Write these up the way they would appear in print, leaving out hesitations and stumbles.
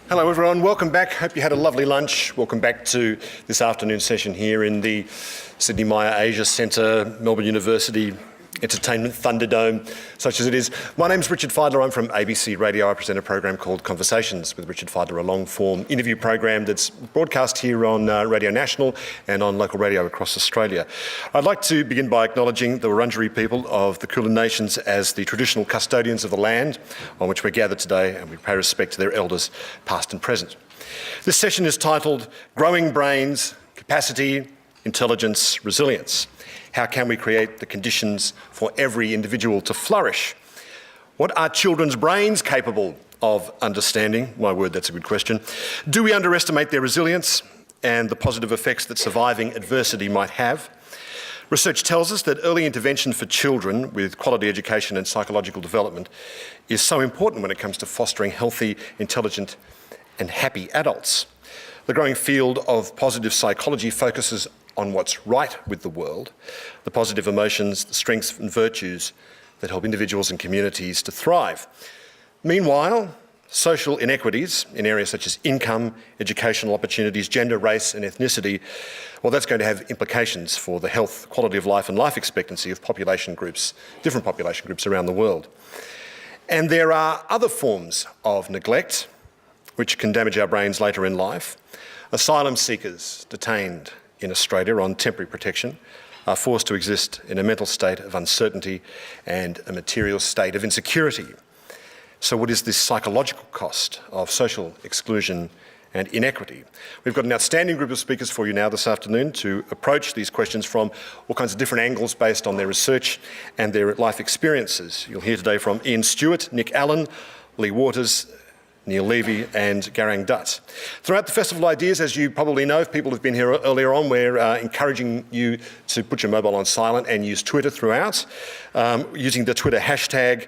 Hello everyone, welcome back. Hope you had a lovely lunch. Welcome back to this afternoon session here in the Sydney Myer Asia Centre, Melbourne University Entertainment Thunderdome, such as it is. My name's Richard Fidler. I'm from ABC Radio. I present a program called Conversations with Richard Fidler, a long-form interview program that's broadcast here on Radio National and on local radio across Australia. I'd like to begin by acknowledging the Wurundjeri people of the Kulin Nations as the traditional custodians of the land on which we're gathered today, and we pay respect to their elders, past and present. This session is titled Growing Brains, Capacity, Intelligence, Resilience. How can we create the conditions for every individual to flourish? What are children's brains capable of understanding? My word, that's a good question. Do we underestimate their resilience and the positive effects that surviving adversity might have? Research tells us that early intervention for children with quality education and psychological development is so important when it comes to fostering healthy, intelligent and happy adults. The growing field of positive psychology focuses on what's right with the world, the positive emotions, the strengths and virtues that help individuals and communities to thrive. Meanwhile, social inequities in areas such as income, educational opportunities, gender, race and ethnicity, well, that's going to have implications for the health, quality of life and life expectancy of population groups, different population groups around the world. And there are other forms of neglect which can damage our brains later in life. Asylum seekers detained in Australia on temporary protection are forced to exist in a mental state of uncertainty and a material state of insecurity. So what is this psychological cost of social exclusion and inequity? We've got an outstanding group of speakers for you now this afternoon to approach these questions from all kinds of different angles based on their research and their life experiences. You'll hear today from Ian Stuart, Nick Allen, Lee Waters, Neil Levy and Garang. Throughout the Festival of Ideas, as you probably know, if people have been here earlier on, we're encouraging you to put your mobile on silent and use Twitter throughout, using the Twitter hashtag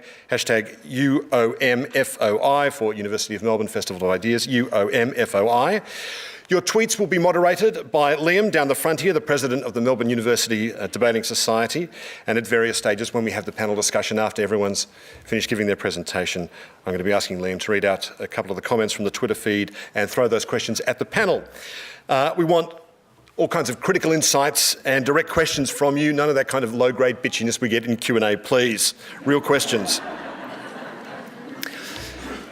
UOMFOI for University of Melbourne Festival of Ideas, UOMFOI. Your tweets will be moderated by Liam down the front here, the President of the Melbourne University Debating Society, and at various stages when we have the panel discussion after everyone's finished giving their presentation, I'm going to be asking Liam to read out a couple of the comments from the Twitter feed and throw those questions at the panel. We want all kinds of critical insights and direct questions from you, none of that kind of low-grade bitchiness we get in Q&A, please. Real questions.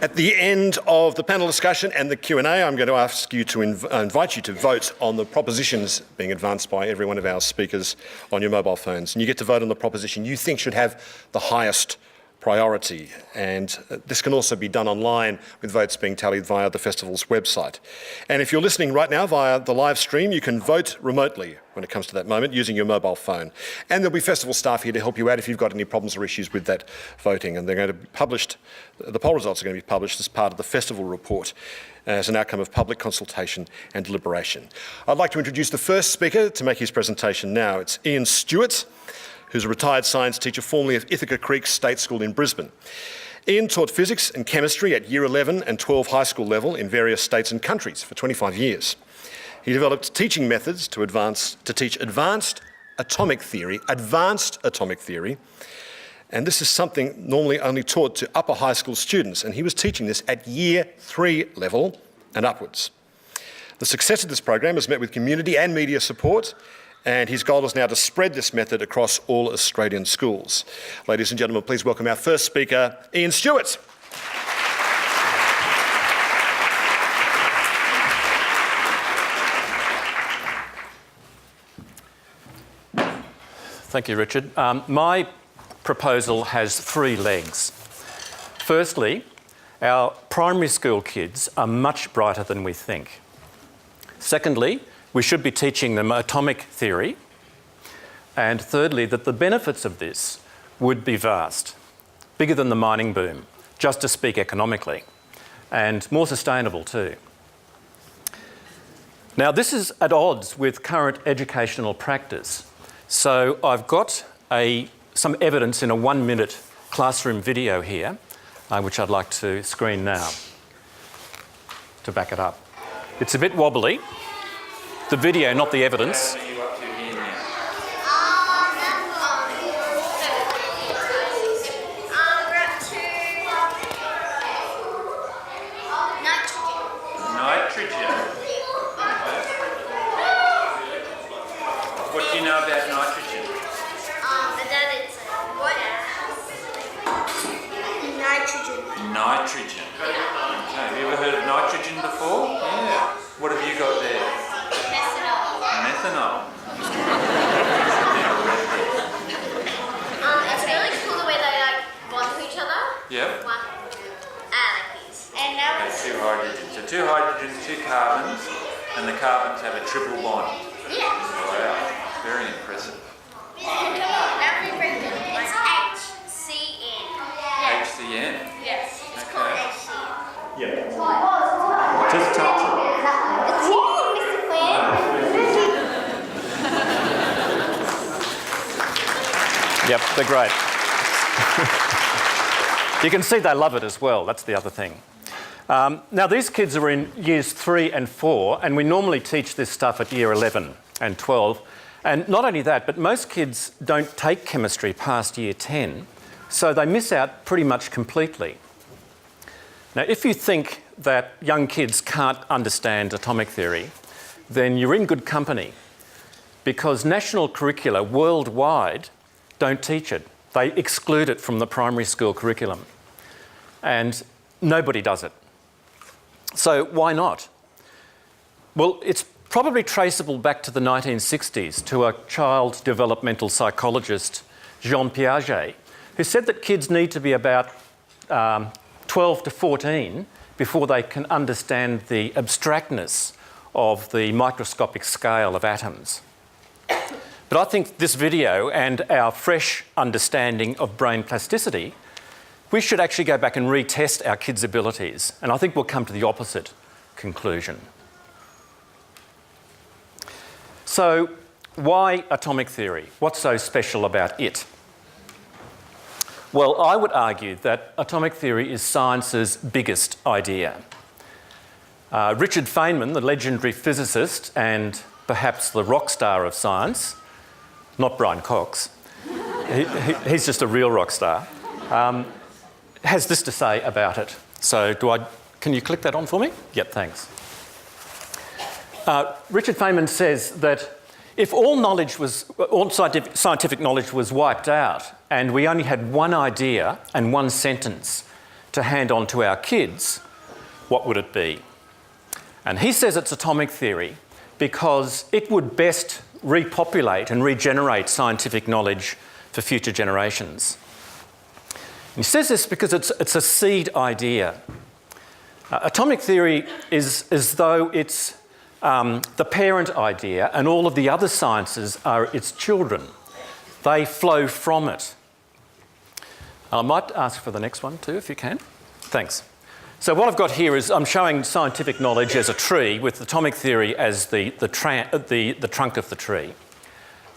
At the end of the panel discussion and the Q&A, I'm going to ask you to invite you to vote on the propositions being advanced by every one of our speakers on your mobile phones. And you get to vote on the proposition you think should have the highest priority. And this can also be done online with votes being tallied via the festival's website. And if you're listening right now via the live stream, you can vote remotely when it comes to that moment using your mobile phone. And there'll be festival staff here to help you out if you've got any problems or issues with that voting. And they're going to be published, the poll results are going to be published as part of the festival report as an outcome of public consultation and deliberation. I'd like to introduce the first speaker to make his presentation now. It's Ian Stuart, who's a retired science teacher formerly of Ithaca Creek State School in Brisbane. Ian taught physics and chemistry at Year 11 and 12 high school level in various states and countries for 25 years. He developed teaching methods to teach advanced atomic theory, and this is something normally only taught to upper high school students, and he was teaching this at Year 3 level and upwards. The success of this program has met with community and media support, and his goal is now to spread this method across all Australian schools. Ladies and gentlemen, please welcome our first speaker, Ian Stuart. Thank you, Richard. My proposal has three legs. Firstly, our primary school kids are much brighter than we think. Secondly, we should be teaching them atomic theory. And thirdly, that the benefits of this would be vast, bigger than the mining boom, just to speak economically, and more sustainable too. Now, this is at odds with current educational practice. So I've got some evidence in a 1-minute classroom video here, which I'd like to screen now to back it up. It's a bit wobbly. The video, not the evidence. methanol. It's really cool the way they like bond to each other. Yep. One. Like this. And now That's two hydrogens. So two hydrogens, two carbons, and the carbons have a triple bond. yeah. Wow, very impressive. Now we break it. It's HCN. HCN. Yes. It's called Okay. HCN. Yeah. Just touch it. It's cool, Mr. Quinn. Yep, they're great. You can see they love it as well. That's the other thing. Now, these kids are in years 3 and 4, and we normally teach this stuff at year 11 and 12. And not only that, but most kids don't take chemistry past year 10, so they miss out pretty much completely. Now, if you think that young kids can't understand atomic theory, then you're in good company, because national curricula worldwide don't teach it. They exclude it from the primary school curriculum, and nobody does it. So why not? Well, it's probably traceable back to the 1960s to a child developmental psychologist, Jean Piaget, who said that kids need to be about 12 to 14 before they can understand the abstractness of the microscopic scale of atoms. But I think this video and our fresh understanding of brain plasticity, we should actually go back and retest our kids' abilities, and I think we'll come to the opposite conclusion. So, why atomic theory? What's so special about it? Well, I would argue that atomic theory is science's biggest idea. Richard Feynman, the legendary physicist and perhaps the rock star of science, not Brian Cox, he's just a real rock star, has this to say about it. So can you click that on for me? Yep, thanks. Richard Feynman says that if all scientific knowledge was wiped out and we only had one idea and one sentence to hand on to our kids, what would it be? And he says it's atomic theory because it would best repopulate and regenerate scientific knowledge for future generations. And he says this because it's a seed idea. Atomic theory is as though it's the parent idea and all of the other sciences are its children. They flow from it. I might ask for the next one too, if you can. Thanks. So what I've got here is I'm showing scientific knowledge as a tree with atomic theory as the trunk of the tree.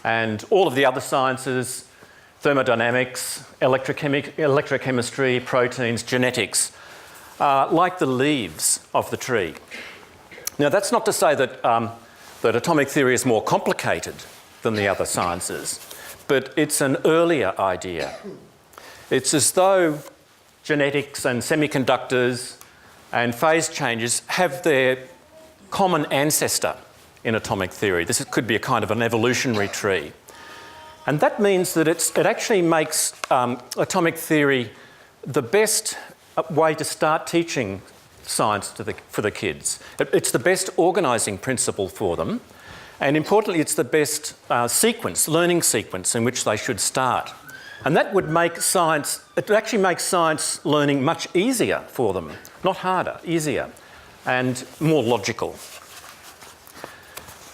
And all of the other sciences, thermodynamics, electrochemistry, proteins, genetics, like the leaves of the tree. Now, that's not to say that, that atomic theory is more complicated than the other sciences, but it's an earlier idea. It's as though genetics and semiconductors and phase changes have their common ancestor in atomic theory. This could be a kind of an evolutionary tree. And that means that it actually makes atomic theory the best way to start teaching science for the kids. It's the best organising principle for them, and importantly, it's the best learning sequence in which they should start. And that would make it actually makes science learning much easier for them, not harder, easier, and more logical.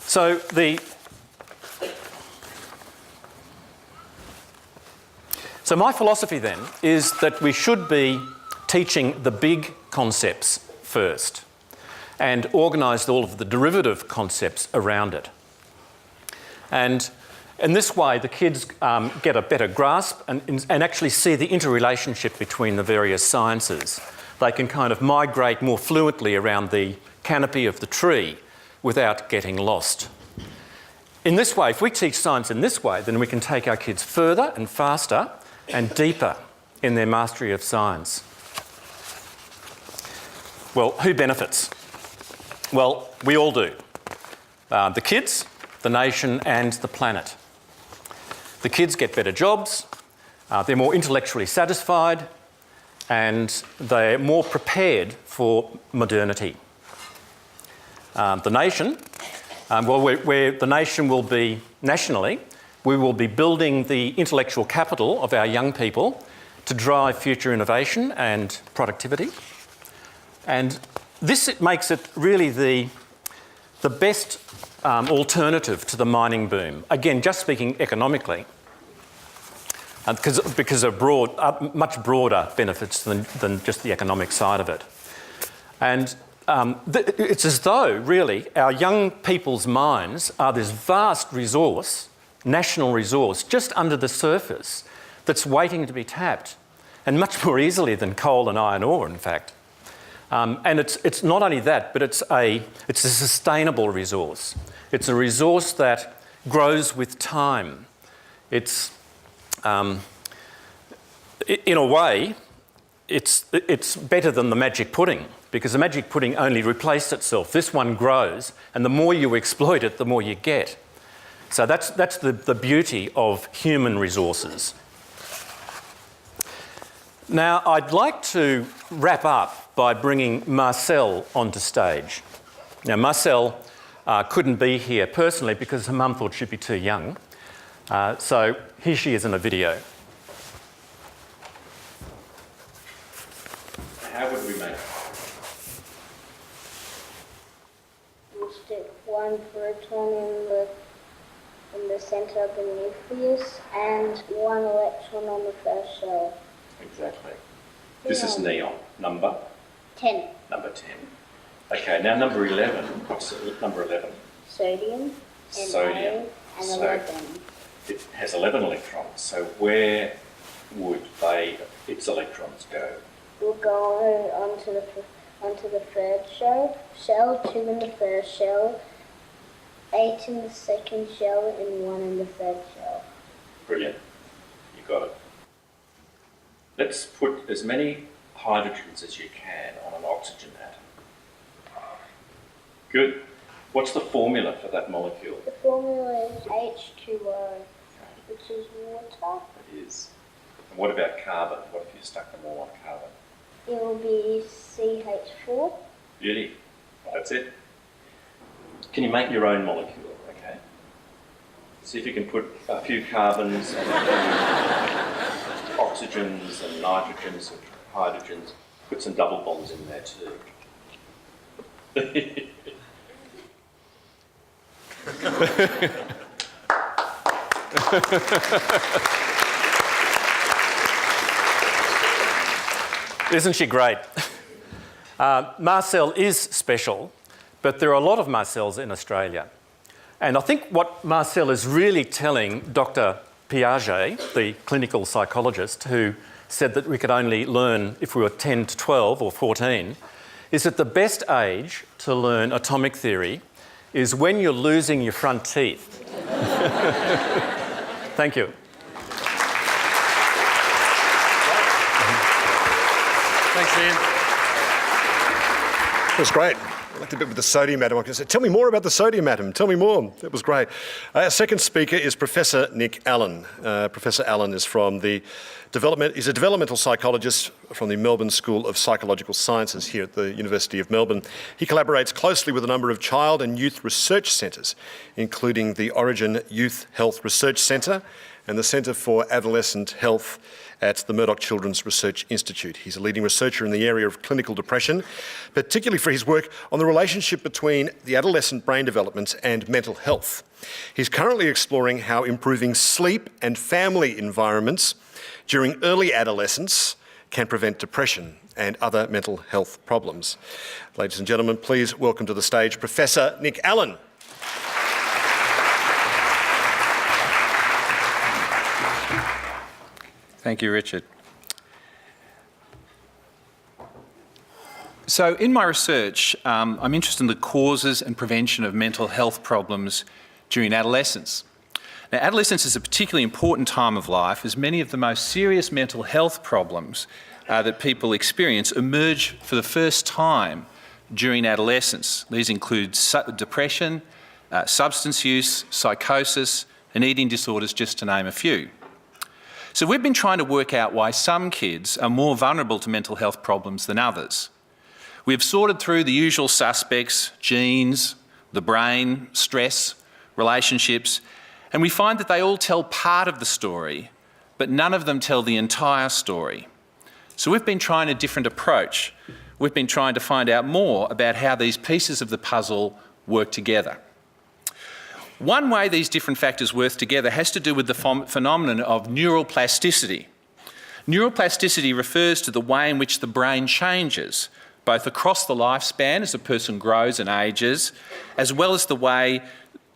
So my philosophy then is that we should be teaching the big concepts first and organise all of the derivative concepts around it. And in this way, the kids get a better grasp and actually see the interrelationship between the various sciences. They can kind of migrate more fluently around the canopy of the tree without getting lost. In this way, if we teach science in this way, then we can take our kids further and faster and deeper in their mastery of science. Well, who benefits? Well, we all do. The kids, the nation and the planet. The kids get better jobs, they're more intellectually satisfied, and they're more prepared for modernity. The nation, Where the nation will be, nationally, we will be building the intellectual capital of our young people to drive future innovation and productivity. And this makes it really the best alternative to the mining boom. Again, just speaking economically, because of much broader benefits than just the economic side of it. And it's as though, really, our young people's minds are this vast resource, national resource, just under the surface that's waiting to be tapped, and much more easily than coal and iron ore, in fact. And it's not only that, but it's a sustainable resource. It's a resource that grows with time. It's, in a way, it's better than the magic pudding, because the magic pudding only replaced itself. This one grows, and the more you exploit it, the more you get. So that's the beauty of human resources. Now, I'd like to wrap up by bringing Marcel onto stage. Now, Marcel couldn't be here personally because her mum thought she'd be too young. So here she is in a video. How would we make it? We'll stick one proton in the centre of the nucleus and one electron on the first shell. Exactly. This is neon. Number? 10. Number 10. Okay, now number 11. What's number 11? Sodium. And Sodium. iron and So 11. it has 11 electrons. So where would its electrons go? We'll go onto the third shell. 2 in the first shell, 8 in the second shell, and 1 in the third shell. Brilliant. You got it. Let's put as many hydrogens as you can on an oxygen atom. Good. What's the formula for that molecule? The formula is H2O, which is water. It is. And what about carbon? What if you stuck them all on carbon? It will be CH4. Beauty. That's it. Can you make your own molecule? Okay. See if you can put a few carbons and a few oxygens and nitrogens and hydrogens. Put some double bonds in there too. Isn't she great? Marcel is special, but there are a lot of Marcels in Australia. And I think what Marcel is really telling Dr. Piaget, the clinical psychologist who said that we could only learn if we were 10 to 12 or 14, is that the best age to learn atomic theory is when you're losing your front teeth. Thank you. Thanks, Ian. That was great. I liked a bit with the sodium atom. I can say, tell me more about the sodium atom. Tell me more. That was great. Our second speaker is Professor Nick Allen. Professor Allen is he's a developmental psychologist from the Melbourne School of Psychological Sciences here at the University of Melbourne. He collaborates closely with a number of child and youth research centres, including the Origin Youth Health Research Centre and the Centre for Adolescent Health at the Murdoch Children's Research Institute. He's a leading researcher in the area of clinical depression, particularly for his work on the relationship between the adolescent brain development and mental health. He's currently exploring how improving sleep and family environments during early adolescence can prevent depression and other mental health problems. Ladies and gentlemen, please welcome to the stage Professor Nick Allen. Thank you, Richard. So in my research, I'm interested in the causes and prevention of mental health problems during adolescence. Now, adolescence is a particularly important time of life as many of the most serious mental health problems that people experience emerge for the first time during adolescence. These include depression, substance use, psychosis, and eating disorders, just to name a few. So we've been trying to work out why some kids are more vulnerable to mental health problems than others. We've sorted through the usual suspects: genes, the brain, stress, relationships, and we find that they all tell part of the story, but none of them tell the entire story. So we've been trying a different approach. We've been trying to find out more about how these pieces of the puzzle work together. One way these different factors work together has to do with the phenomenon of neural plasticity. Neural plasticity refers to the way in which the brain changes, both across the lifespan as a person grows and ages, as well as the way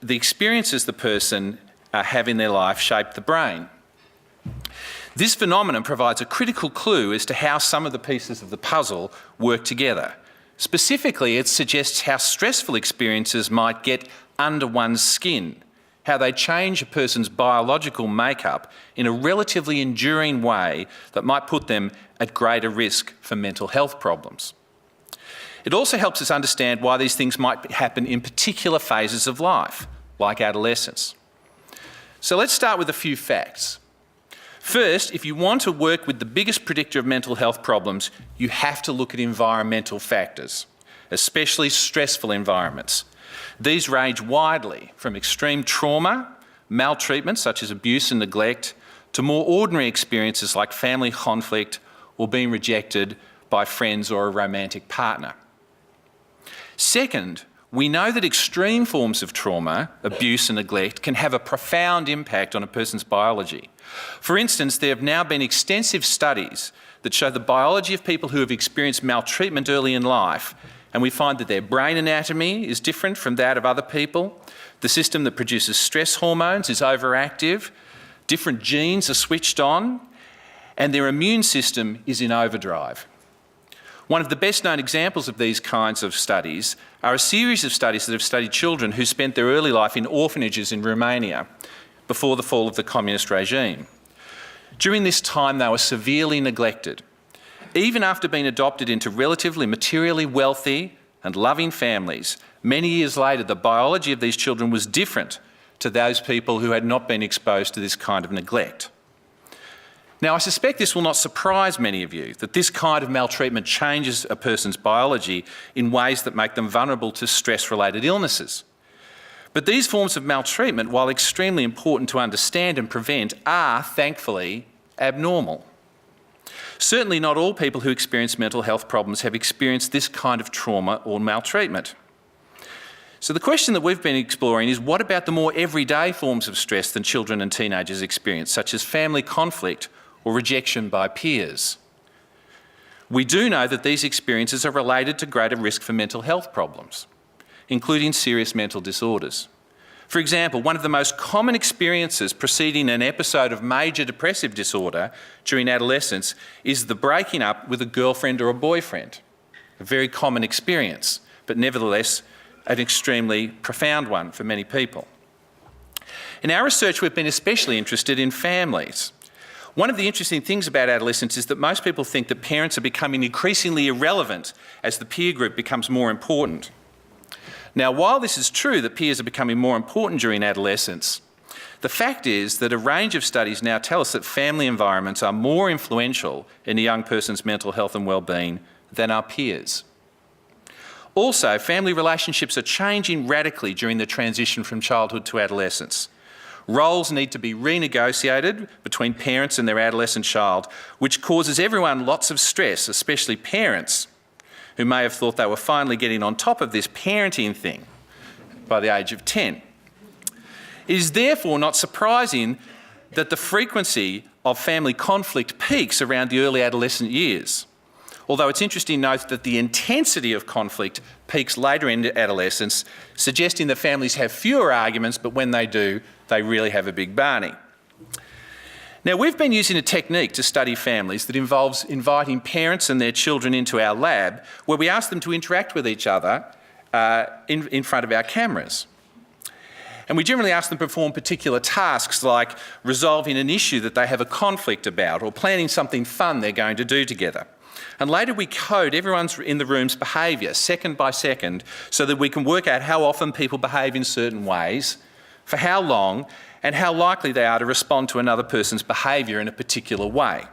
the experiences the person have in their life shape the brain. This phenomenon provides a critical clue as to how some of the pieces of the puzzle work together. Specifically, it suggests how stressful experiences might get under one's skin, how they change a person's biological makeup in a relatively enduring way that might put them at greater risk for mental health problems. It also helps us understand why these things might happen in particular phases of life, like adolescence. So let's start with a few facts. First, if you want to work with the biggest predictor of mental health problems, you have to look at environmental factors, especially stressful environments. These range widely from extreme trauma, maltreatment such as abuse and neglect, to more ordinary experiences like family conflict or being rejected by friends or a romantic partner. Second, we know that extreme forms of trauma, abuse and neglect can have a profound impact on a person's biology. For instance, there have now been extensive studies that show the biology of people who have experienced maltreatment early in life, and we find that their brain anatomy is different from that of other people. The system that produces stress hormones is overactive, different genes are switched on, and their immune system is in overdrive. One of the best known examples of these kinds of studies are a series of studies that have studied children who spent their early life in orphanages in Romania before the fall of the communist regime. During this time, they were severely neglected. Even after being adopted into relatively materially wealthy and loving families, many years later, the biology of these children was different to those people who had not been exposed to this kind of neglect. Now, I suspect this will not surprise many of you, that this kind of maltreatment changes a person's biology in ways that make them vulnerable to stress-related illnesses. But these forms of maltreatment, while extremely important to understand and prevent, are, thankfully, abnormal. Certainly not all people who experience mental health problems have experienced this kind of trauma or maltreatment. So the question that we've been exploring is, what about the more everyday forms of stress than children and teenagers experience, such as family conflict or rejection by peers? We do know that these experiences are related to greater risk for mental health problems, including serious mental disorders. For example, one of the most common experiences preceding an episode of major depressive disorder during adolescence is the breaking up with a girlfriend or a boyfriend. A very common experience, but nevertheless an extremely profound one for many people. In our research, we've been especially interested in families. One of the interesting things about adolescence is that most people think that parents are becoming increasingly irrelevant as the peer group becomes more important. Now, while this is true that peers are becoming more important during adolescence, the fact is that a range of studies now tell us that family environments are more influential in a young person's mental health and well-being than our peers. Also, family relationships are changing radically during the transition from childhood to adolescence. Roles need to be renegotiated between parents and their adolescent child, which causes everyone lots of stress, especially parents, who may have thought they were finally getting on top of this parenting thing by the age of 10. It is therefore not surprising that the frequency of family conflict peaks around the early adolescent years. Although it's interesting to note that the intensity of conflict peaks later in adolescence, suggesting that families have fewer arguments, but when they do, they really have a big barney. Now, we've been using a technique to study families that involves inviting parents and their children into our lab, where we ask them to interact with each other in front of our cameras. And we generally ask them to perform particular tasks like resolving an issue that they have a conflict about or planning something fun they're going to do together. And later we code everyone's in the room's behaviour, second by second, so that we can work out how often people behave in certain ways, for how long, and how likely they are to respond to another person's behaviour in a particular way.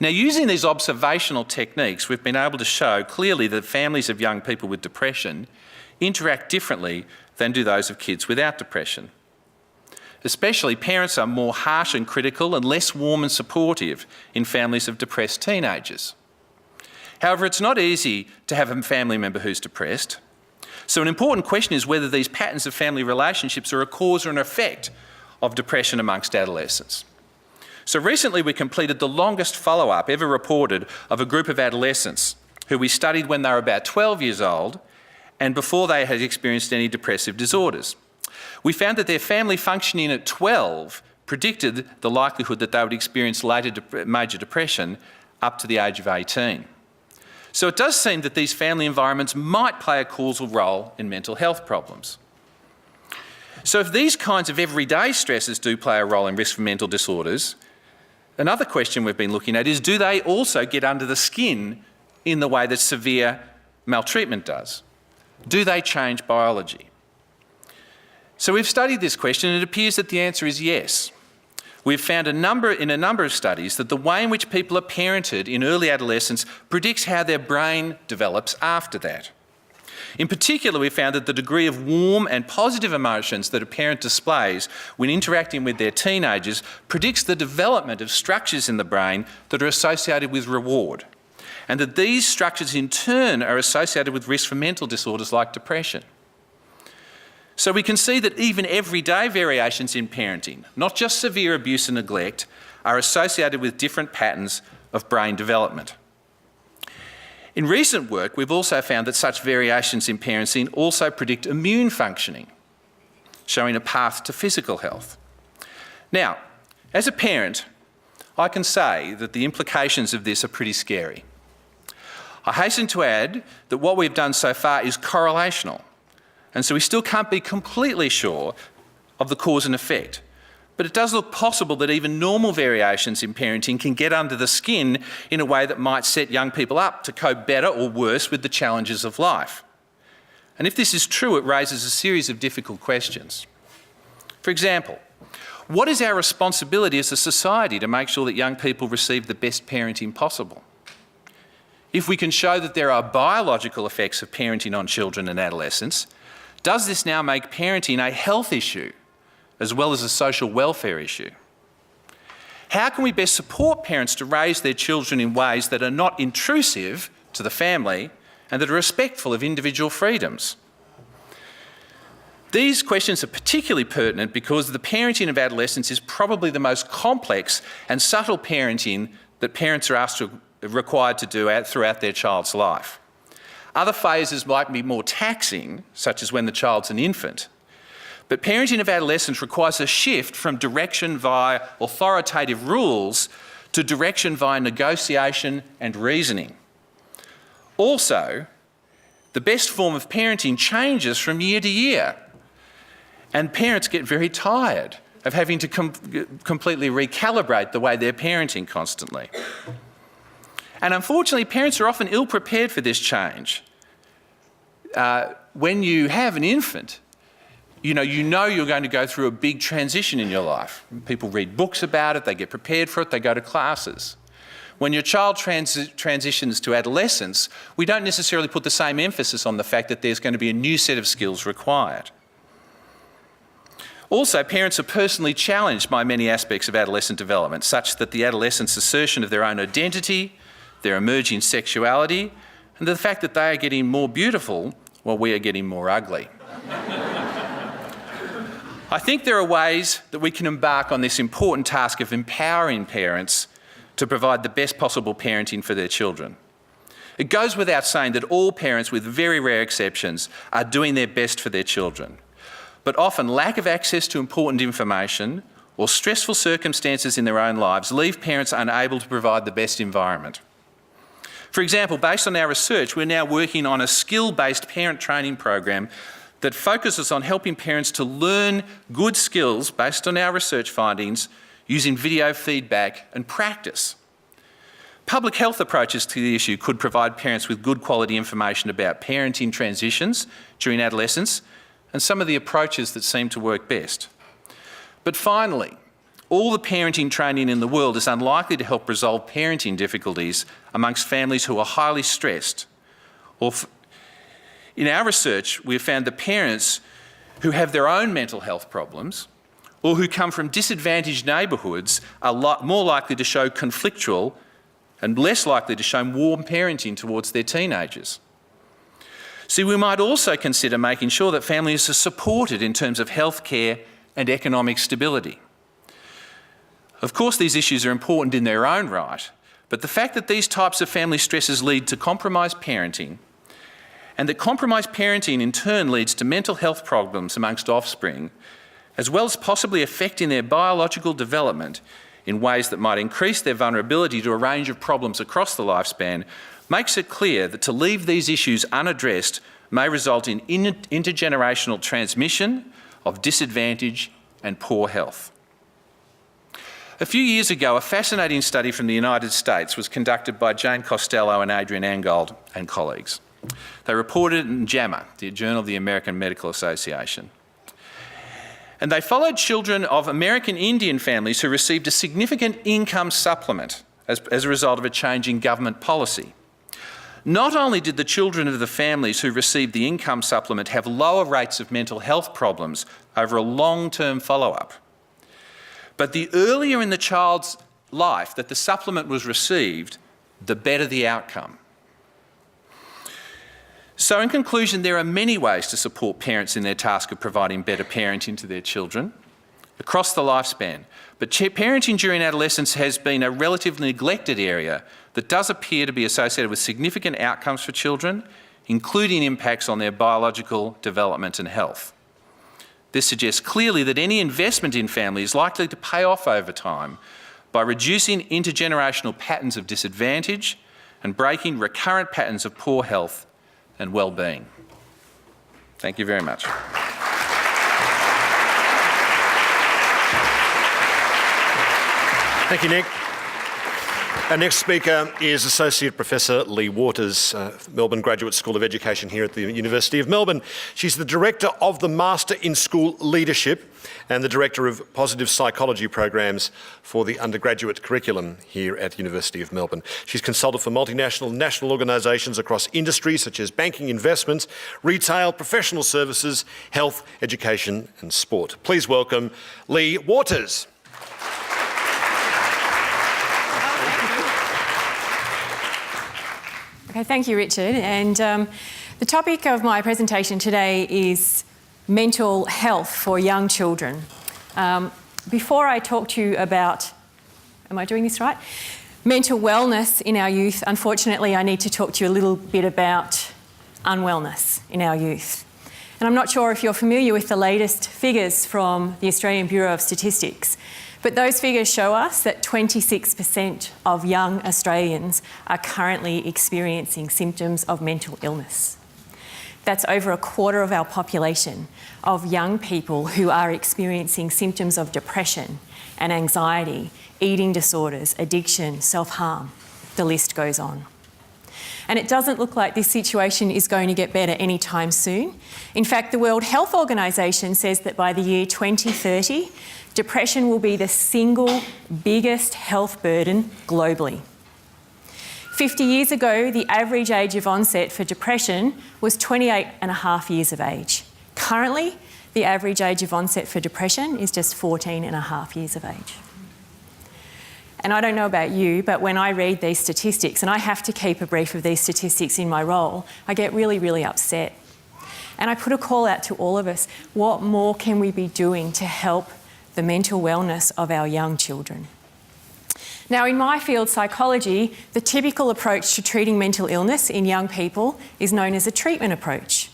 Now, using these observational techniques, we've been able to show clearly that families of young people with depression interact differently than do those of kids without depression. Especially, parents are more harsh and critical and less warm and supportive in families of depressed teenagers. However, it's not easy to have a family member who's depressed. So an important question is whether these patterns of family relationships are a cause or an effect of depression amongst adolescents. So recently we completed the longest follow-up ever reported of a group of adolescents who we studied when they were about 12 years old and before they had experienced any depressive disorders. We found that their family functioning at 12 predicted the likelihood that they would experience later major depression up to the age of 18. So it does seem that these family environments might play a causal role in mental health problems. So if these kinds of everyday stresses do play a role in risk for mental disorders, another question we've been looking at is, do they also get under the skin in the way that severe maltreatment does? Do they change biology? So we've studied this question and it appears that the answer is yes. We've found in a number of studies that the way in which people are parented in early adolescence predicts how their brain develops after that. In particular, we found that the degree of warm and positive emotions that a parent displays when interacting with their teenagers predicts the development of structures in the brain that are associated with reward, and that these structures in turn are associated with risk for mental disorders like depression. So we can see that even everyday variations in parenting, not just severe abuse and neglect, are associated with different patterns of brain development. In recent work, we've also found that such variations in parenting also predict immune functioning, showing a path to physical health. Now, as a parent, I can say that the implications of this are pretty scary. I hasten to add that what we've done so far is correlational, and so we still can't be completely sure of the cause and effect. But it does look possible that even normal variations in parenting can get under the skin in a way that might set young people up to cope better or worse with the challenges of life. And if this is true, it raises a series of difficult questions. For example, what is our responsibility as a society to make sure that young people receive the best parenting possible? If we can show that there are biological effects of parenting on children and adolescents, does this now make parenting a health issue as well as a social welfare issue? How can we best support parents to raise their children in ways that are not intrusive to the family and that are respectful of individual freedoms? These questions are particularly pertinent because the parenting of adolescents is probably the most complex and subtle parenting that parents are required to do throughout their child's life. Other phases might be more taxing, such as when the child's an infant. But parenting of adolescents requires a shift from direction via authoritative rules to direction via negotiation and reasoning. Also, the best form of parenting changes from year to year, and parents get very tired of having to completely recalibrate the way they're parenting constantly. And unfortunately, parents are often ill-prepared for this change. When you have an infant, you know you're going to go through a big transition in your life. People read books about it, they get prepared for it, they go to classes. When your child transitions to adolescence, we don't necessarily put the same emphasis on the fact that there's going to be a new set of skills required. Also, parents are personally challenged by many aspects of adolescent development, such that the adolescent's assertion of their own identity, their emerging sexuality, and the fact that they are getting more beautiful while we are getting more ugly. I think there are ways that we can embark on this important task of empowering parents to provide the best possible parenting for their children. It goes without saying that all parents, with very rare exceptions, are doing their best for their children. But often lack of access to important information or stressful circumstances in their own lives leave parents unable to provide the best environment. For example, based on our research, we're now working on a skill-based parent training program that focuses on helping parents to learn good skills based on our research findings using video feedback and practice. Public health approaches to the issue could provide parents with good quality information about parenting transitions during adolescence and some of the approaches that seem to work best. But finally, all the parenting training in the world is unlikely to help resolve parenting difficulties amongst families who are highly stressed or In our research, we've found that parents who have their own mental health problems or who come from disadvantaged neighbourhoods are more likely to show conflictual and less likely to show warm parenting towards their teenagers. See, we might also consider making sure that families are supported in terms of healthcare and economic stability. Of course, these issues are important in their own right, but the fact that these types of family stresses lead to compromised parenting, and that compromised parenting in turn leads to mental health problems amongst offspring, as well as possibly affecting their biological development in ways that might increase their vulnerability to a range of problems across the lifespan, makes it clear that to leave these issues unaddressed may result in intergenerational transmission of disadvantage and poor health. A few years ago, a fascinating study from the United States was conducted by Jane Costello and Adrian Angold and colleagues. They reported in JAMA, the Journal of the American Medical Association. And they followed children of American Indian families who received a significant income supplement as a result of a change in government policy. Not only did the children of the families who received the income supplement have lower rates of mental health problems over a long-term follow-up, but the earlier in the child's life that the supplement was received, the better the outcome. So in conclusion, there are many ways to support parents in their task of providing better parenting to their children across the lifespan. But parenting during adolescence has been a relatively neglected area that does appear to be associated with significant outcomes for children, including impacts on their biological development and health. This suggests clearly that any investment in family is likely to pay off over time by reducing intergenerational patterns of disadvantage and breaking recurrent patterns of poor health and well-being. Thank you very much. Thank you, Nick. Our next speaker is Associate Professor Lee Waters, Melbourne Graduate School of Education here at the University of Melbourne. She's the Director of the Master in School Leadership and the Director of Positive Psychology Programs for the undergraduate curriculum here at the University of Melbourne. She's consulted for multinational and national organisations across industries such as banking, investments, retail, professional services, health, education and sport. Please welcome Lee Waters. Okay, thank you, Richard. And the topic of my presentation today is mental health for young children. Before I talk to you about, am I doing this right? Mental wellness in our youth, unfortunately, I need to talk to you a little bit about unwellness in our youth. And I'm not sure if you're familiar with the latest figures from the Australian Bureau of Statistics, but those figures show us that 26% of young Australians are currently experiencing symptoms of mental illness. That's over a quarter of our population of young people who are experiencing symptoms of depression and anxiety, eating disorders, addiction, self-harm. The list goes on. And it doesn't look like this situation is going to get better anytime soon. In fact, the World Health Organization says that by the year 2030, depression will be the single biggest health burden globally. 50 years ago, the average age of onset for depression was 28.5 years of age. Currently, the average age of onset for depression is just 14.5 years of age. And I don't know about you, but when I read these statistics, and I have to keep a brief of these statistics in my role, I get really, really upset. And I put a call out to all of us. What more can we be doing to help the mental wellness of our young children? Now, in my field, psychology, the typical approach to treating mental illness in young people is known as a treatment approach.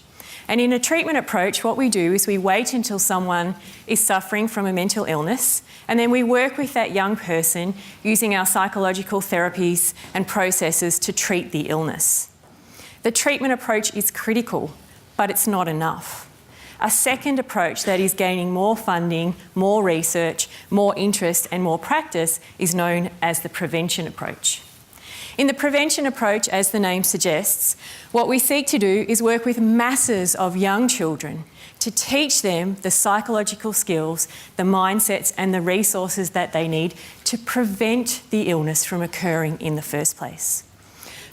And in a treatment approach, what we do is we wait until someone is suffering from a mental illness, and then we work with that young person using our psychological therapies and processes to treat the illness. The treatment approach is critical, but it's not enough. A second approach that is gaining more funding, more research, more interest and more practice is known as the prevention approach. In the prevention approach, as the name suggests, what we seek to do is work with masses of young children to teach them the psychological skills, the mindsets and the resources that they need to prevent the illness from occurring in the first place.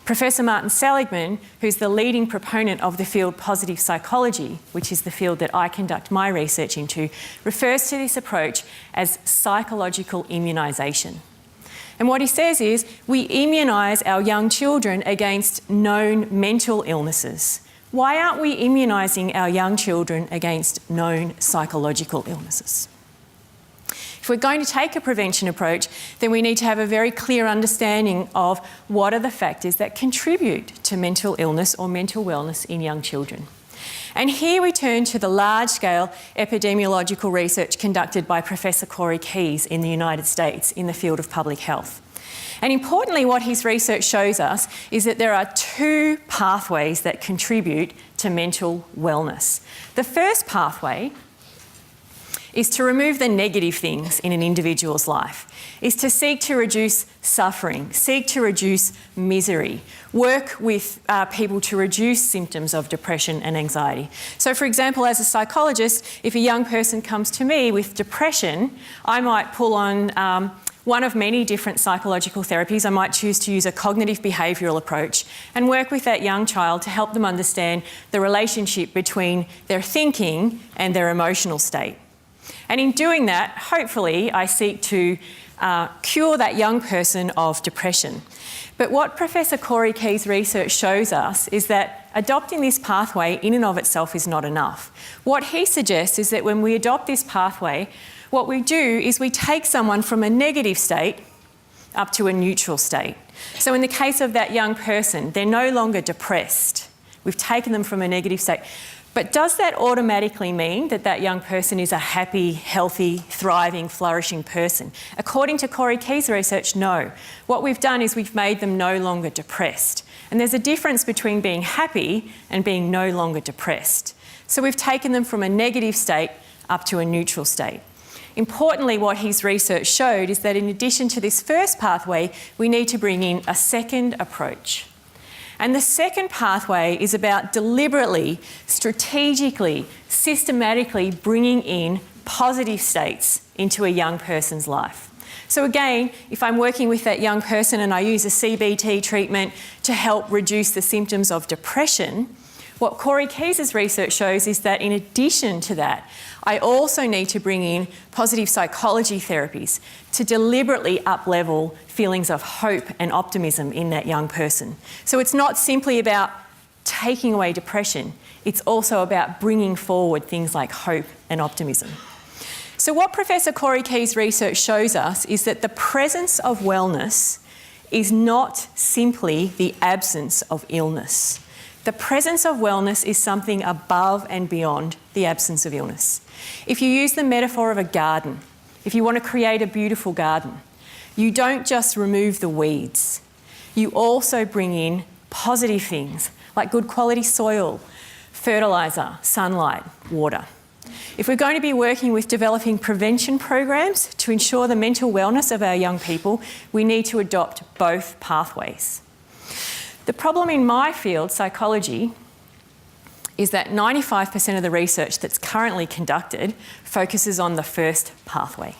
Professor Martin Seligman, who's the leading proponent of the field positive psychology, which is the field that I conduct my research into, refers to this approach as psychological immunisation. And what he says is we immunise our young children against known mental illnesses. Why aren't we immunising our young children against known psychological illnesses? If we're going to take a prevention approach, then we need to have a very clear understanding of what are the factors that contribute to mental illness or mental wellness in young children. And here we turn to the large-scale epidemiological research conducted by Professor Corey Keyes in the United States in the field of public health. And importantly, what his research shows us is that there are two pathways that contribute to mental wellness. The first pathway is to remove the negative things in an individual's life, is to seek to reduce suffering, seek to reduce misery, work with people to reduce symptoms of depression and anxiety. So for example, as a psychologist, if a young person comes to me with depression, I might pull on one of many different psychological therapies. I might choose to use a cognitive behavioural approach and work with that young child to help them understand the relationship between their thinking and their emotional state. And in doing that, hopefully, I seek to cure that young person of depression. But what Professor Corey Keyes' research shows us is that adopting this pathway in and of itself is not enough. What he suggests is that when we adopt this pathway, what we do is we take someone from a negative state up to a neutral state. So in the case of that young person, they're no longer depressed. We've taken them from a negative state. But does that automatically mean that that young person is a happy, healthy, thriving, flourishing person? According to Corey Keyes' research, no. What we've done is we've made them no longer depressed. And there's a difference between being happy and being no longer depressed. So we've taken them from a negative state up to a neutral state. Importantly, what his research showed is that in addition to this first pathway, we need to bring in a second approach. And the second pathway is about deliberately, strategically, systematically bringing in positive states into a young person's life. So again, if I'm working with that young person and I use a CBT treatment to help reduce the symptoms of depression, what Corey Keyes' research shows is that in addition to that, I also need to bring in positive psychology therapies to deliberately up-level feelings of hope and optimism in that young person. So it's not simply about taking away depression, it's also about bringing forward things like hope and optimism. So what Professor Corey Keyes' research shows us is that the presence of wellness is not simply the absence of illness. The presence of wellness is something above and beyond the absence of illness. If you use the metaphor of a garden, if you want to create a beautiful garden, you don't just remove the weeds. You also bring in positive things like good quality soil, fertiliser, sunlight, water. If we're going to be working with developing prevention programs to ensure the mental wellness of our young people, we need to adopt both pathways. The problem in my field, psychology, is that 95% of the research that's currently conducted focuses on the first pathway.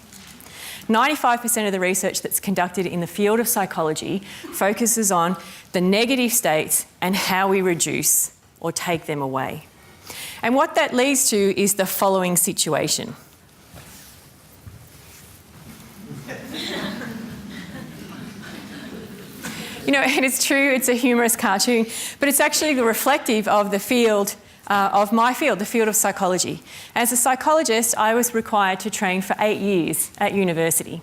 95% of the research that's conducted in the field of psychology focuses on the negative states and how we reduce or take them away. And what that leads to is the following situation. You know, and it's true, it's a humorous cartoon, but it's actually reflective of the field, of my field, the field of psychology. As a psychologist, I was required to train for 8 years at university.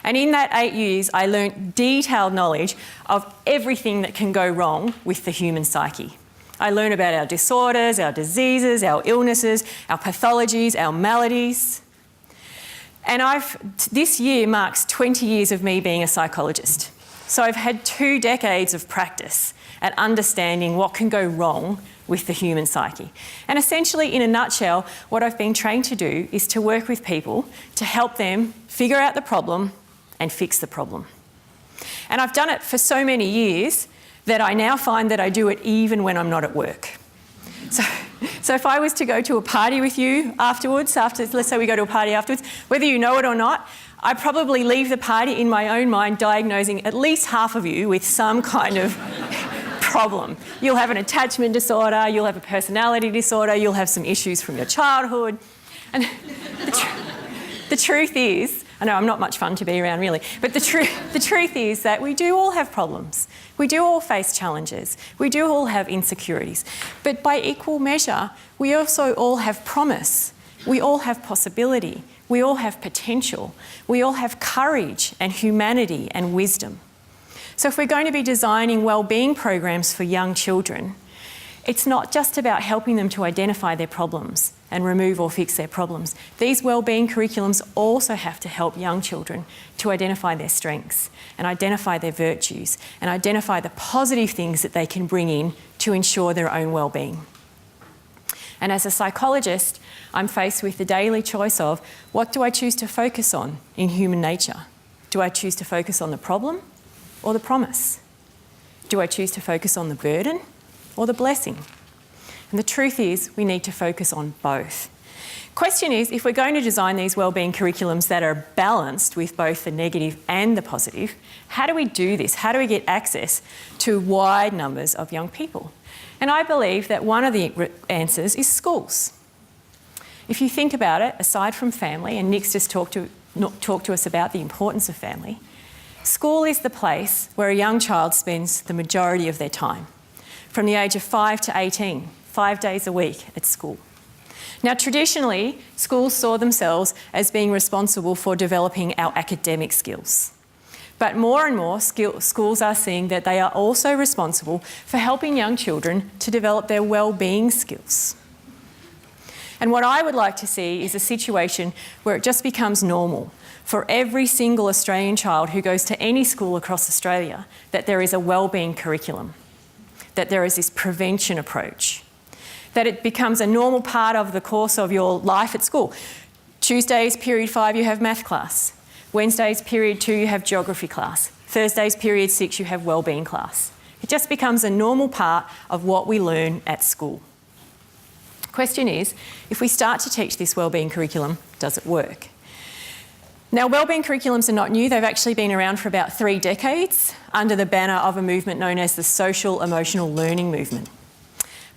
And in that 8 years, I learnt detailed knowledge of everything that can go wrong with the human psyche. I learned about our disorders, our diseases, our illnesses, our pathologies, our maladies. And this year marks 20 years of me being a psychologist. So I've had 2 decades of practice at understanding what can go wrong with the human psyche. And essentially, in a nutshell, what I've been trained to do is to work with people to help them figure out the problem and fix the problem. And I've done it for so many years that I now find that I do it even when I'm not at work. So if I was to go to a party with you afterwards, let's say we go to a party afterwards, whether you know it or not, I probably leave the party in my own mind diagnosing at least half of you with some kind of problem. You'll have an attachment disorder, you'll have a personality disorder, you'll have some issues from your childhood. And the truth is, I know I'm not much fun to be around really, but the truth is that we do all have problems. We do all face challenges. We do all have insecurities. But by equal measure, we also all have promise. We all have possibility. We all have potential. We all have courage and humanity and wisdom. So if we're going to be designing wellbeing programs for young children, it's not just about helping them to identify their problems and remove or fix their problems. These wellbeing curriculums also have to help young children to identify their strengths and identify their virtues and identify the positive things that they can bring in to ensure their own wellbeing. And as a psychologist, I'm faced with the daily choice of what do I choose to focus on in human nature? Do I choose to focus on the problem or the promise? Do I choose to focus on the burden or the blessing? And the truth is, we need to focus on both. Question is, if we're going to design these wellbeing curriculums that are balanced with both the negative and the positive, how do we do this? How do we get access to wide numbers of young people? And I believe that one of the answers is schools. If you think about it, aside from family, and Nick's just talked to us about the importance of family, school is the place where a young child spends the majority of their time, from the age of 5 to 18. 5 days a week at school. Now, traditionally, schools saw themselves as being responsible for developing our academic skills. But more and more, schools are seeing that they are also responsible for helping young children to develop their wellbeing skills. And what I would like to see is a situation where it just becomes normal for every single Australian child who goes to any school across Australia that there is a wellbeing curriculum, that there is this prevention approach, that it becomes a normal part of the course of your life at school. Tuesdays, period 5, you have math class. Wednesdays, period 2, you have geography class. Thursdays, period 6, you have wellbeing class. It just becomes a normal part of what we learn at school. Question is, if we start to teach this wellbeing curriculum, does it work? Now, wellbeing curriculums are not new. They've actually been around for about 3 decades under the banner of a movement known as the Social Emotional Learning Movement.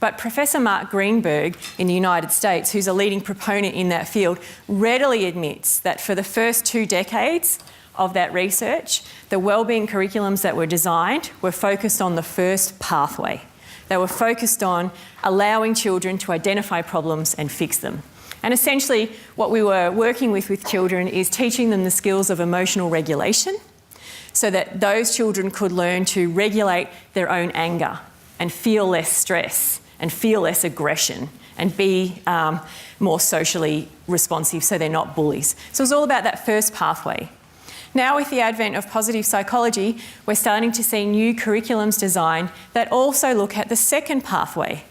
But Professor Mark Greenberg in the United States, who's a leading proponent in that field, readily admits that for the first 2 decades of that research, the wellbeing curriculums that were designed were focused on the first pathway. They were focused on allowing children to identify problems and fix them. And essentially, what we were working with children is teaching them the skills of emotional regulation so that those children could learn to regulate their own anger and feel less stress and feel less aggression and be more socially responsive so they're not bullies. So it's all about that first pathway. Now, with the advent of positive psychology, we're starting to see new curriculums designed that also look at the second pathway,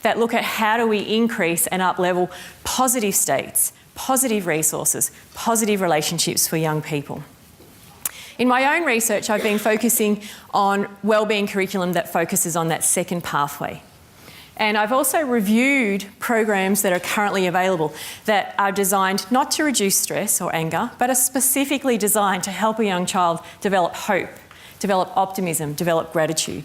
that look at how do we increase and up-level positive states, positive resources, positive relationships for young people. In my own research, I've been focusing on wellbeing curriculum that focuses on that second pathway. And I've also reviewed programs that are currently available that are designed not to reduce stress or anger, but are specifically designed to help a young child develop hope, develop optimism, develop gratitude.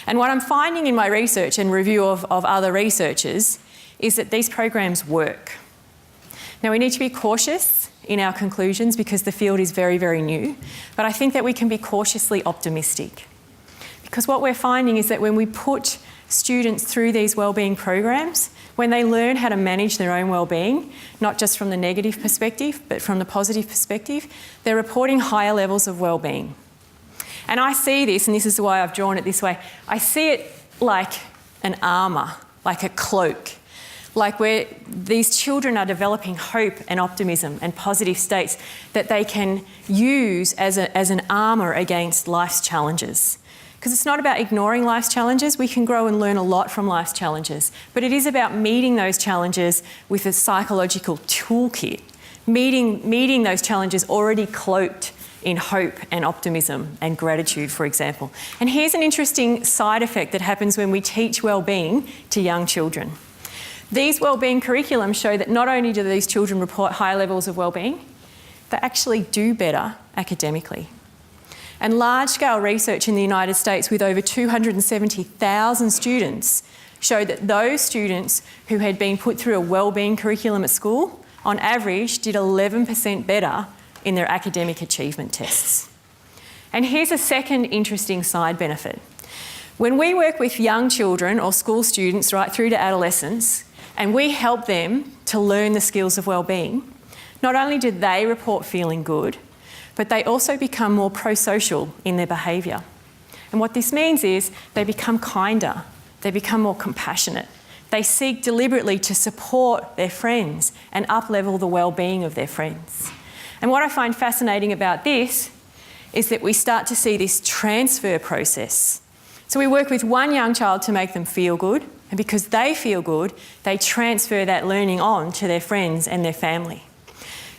And what I'm finding in my research and review of other researchers is that these programs work. Now, we need to be cautious in our conclusions because the field is very, very new, but I think that we can be cautiously optimistic. Because what we're finding is that when we put students through these wellbeing programs, when they learn how to manage their own wellbeing, not just from the negative perspective, but from the positive perspective, they're reporting higher levels of wellbeing. And I see this, and this is why I've drawn it this way, I see it like an armour, like a cloak, like where these children are developing hope and optimism and positive states that they can use as an armour against life's challenges. Because it's not about ignoring life's challenges. We can grow and learn a lot from life's challenges. But it is about meeting those challenges with a psychological toolkit, meeting those challenges already cloaked in hope and optimism and gratitude, for example. And here's an interesting side effect that happens when we teach wellbeing to young children. These wellbeing curriculums show that not only do these children report higher levels of wellbeing, they actually do better academically. And large-scale research in the United States with over 270,000 students showed that those students who had been put through a wellbeing curriculum at school, on average, did 11% better in their academic achievement tests. And here's a second interesting side benefit. When we work with young children or school students right through to adolescence, and we help them to learn the skills of wellbeing, not only do they report feeling good, but they also become more pro-social in their behaviour. And what this means is they become kinder, they become more compassionate, they seek deliberately to support their friends and up-level the wellbeing of their friends. And what I find fascinating about this is that we start to see this transfer process. So we work with one young child to make them feel good, and because they feel good, they transfer that learning on to their friends and their family.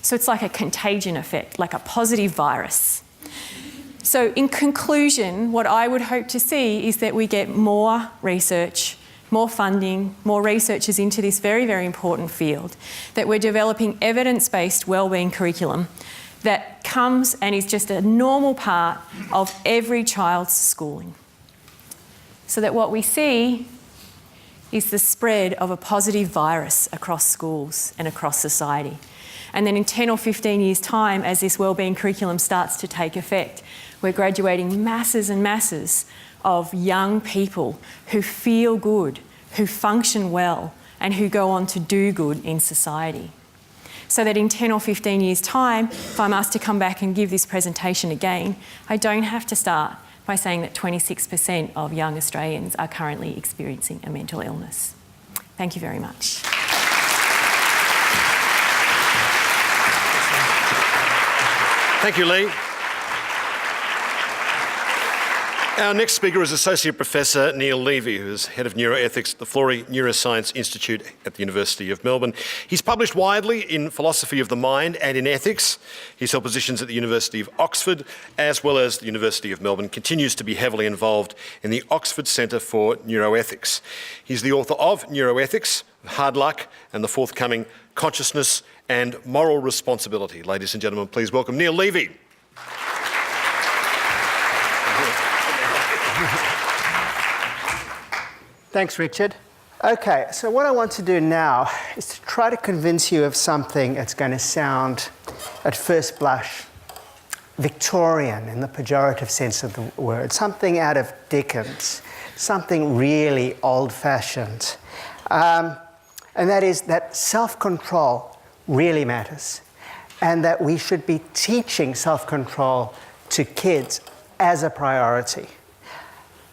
So it's like a contagion effect, like a positive virus. So in conclusion, what I would hope to see is that we get more research, more funding, more researchers into this very, very important field, that we're developing evidence-based wellbeing curriculum that comes and is just a normal part of every child's schooling. So that what we see is the spread of a positive virus across schools and across society. And then in 10 or 15 years' time, as this wellbeing curriculum starts to take effect, we're graduating masses and masses of young people who feel good, who function well, and who go on to do good in society. So that in 10 or 15 years' time, if I'm asked to come back and give this presentation again, I don't have to start by saying that 26% of young Australians are currently experiencing a mental illness. Thank you very much. Thank you, Lee. Our next speaker is Associate Professor Neil Levy, who is Head of Neuroethics at the Flourish Neuroscience Institute at the University of Melbourne. He's published widely in philosophy of the mind and in ethics. He's held positions at the University of Oxford as well as the University of Melbourne, continues to be heavily involved in the Oxford Centre for Neuroethics. He's the author of Neuroethics, Hard Luck, and the forthcoming Consciousness and Moral Responsibility. Ladies and gentlemen, please welcome Neil Levy. Thanks, Richard. Okay, so what I want to do now is to try to convince you of something that's going to sound, at first blush, Victorian in the pejorative sense of the word, something out of Dickens, something really old-fashioned. And that is that self-control really matters, and that we should be teaching self-control to kids as a priority.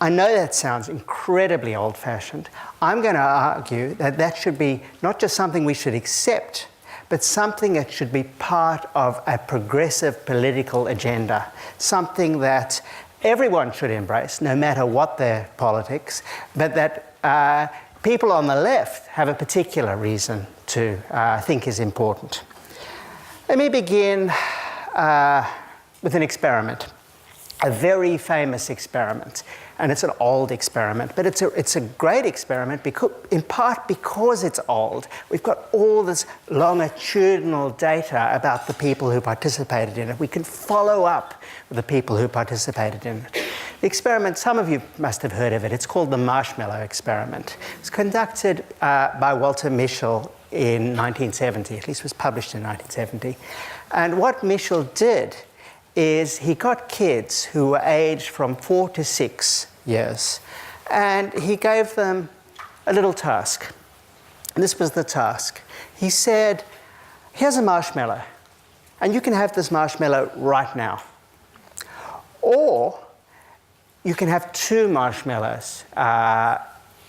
I know that sounds incredibly old-fashioned. I'm going to argue that that should be not just something we should accept, but something that should be part of a progressive political agenda, something that everyone should embrace, no matter what their politics, but that people on the left have a particular reason to think is important. Let me begin with an experiment, a very famous experiment. And it's an old experiment, but it's a great experiment because, in part because it's old. We've got all this longitudinal data about the people who participated in it. We can follow up with the people who participated in it. The experiment, some of you must have heard of it. It's called the Marshmallow Experiment. It was conducted by Walter Mischel in 1970, at least it was published in 1970. And what Mischel did is he got kids who were aged from 4 to 6 years, and he gave them a little task. And this was the task. He said, here's a marshmallow, and you can have this marshmallow right now. Or you can have 2 marshmallows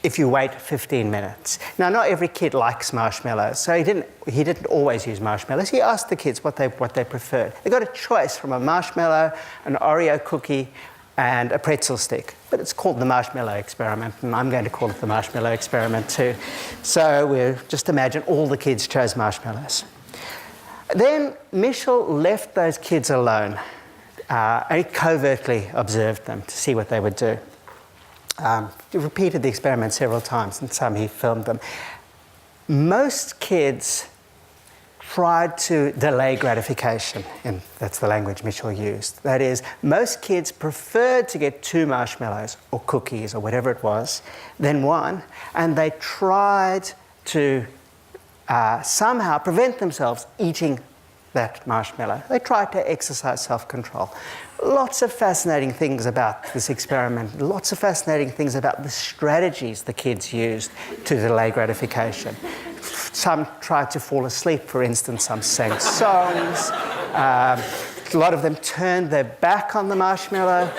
if you wait 15 minutes. Now, not every kid likes marshmallows, so he didn't always use marshmallows. He asked the kids what they preferred. They got a choice from a marshmallow, an Oreo cookie, and a pretzel stick. But it's called the Marshmallow Experiment, and I'm going to call it the Marshmallow Experiment too. So we'll just imagine all the kids chose marshmallows. Then Mischel left those kids alone, and he covertly observed them to see what they would do. He repeated the experiment several times, and some he filmed them. most kids tried to delay gratification, and that's the language Mitchell used. That is, most kids preferred to get 2 marshmallows or cookies or whatever it was than 1, and they tried to somehow prevent themselves eating that marshmallow. They tried to exercise self-control. Lots of fascinating things about this experiment, lots of fascinating things about the strategies the kids used to delay gratification. Some tried to fall asleep, for instance, some sang songs. A lot of them turned their back on the marshmallow.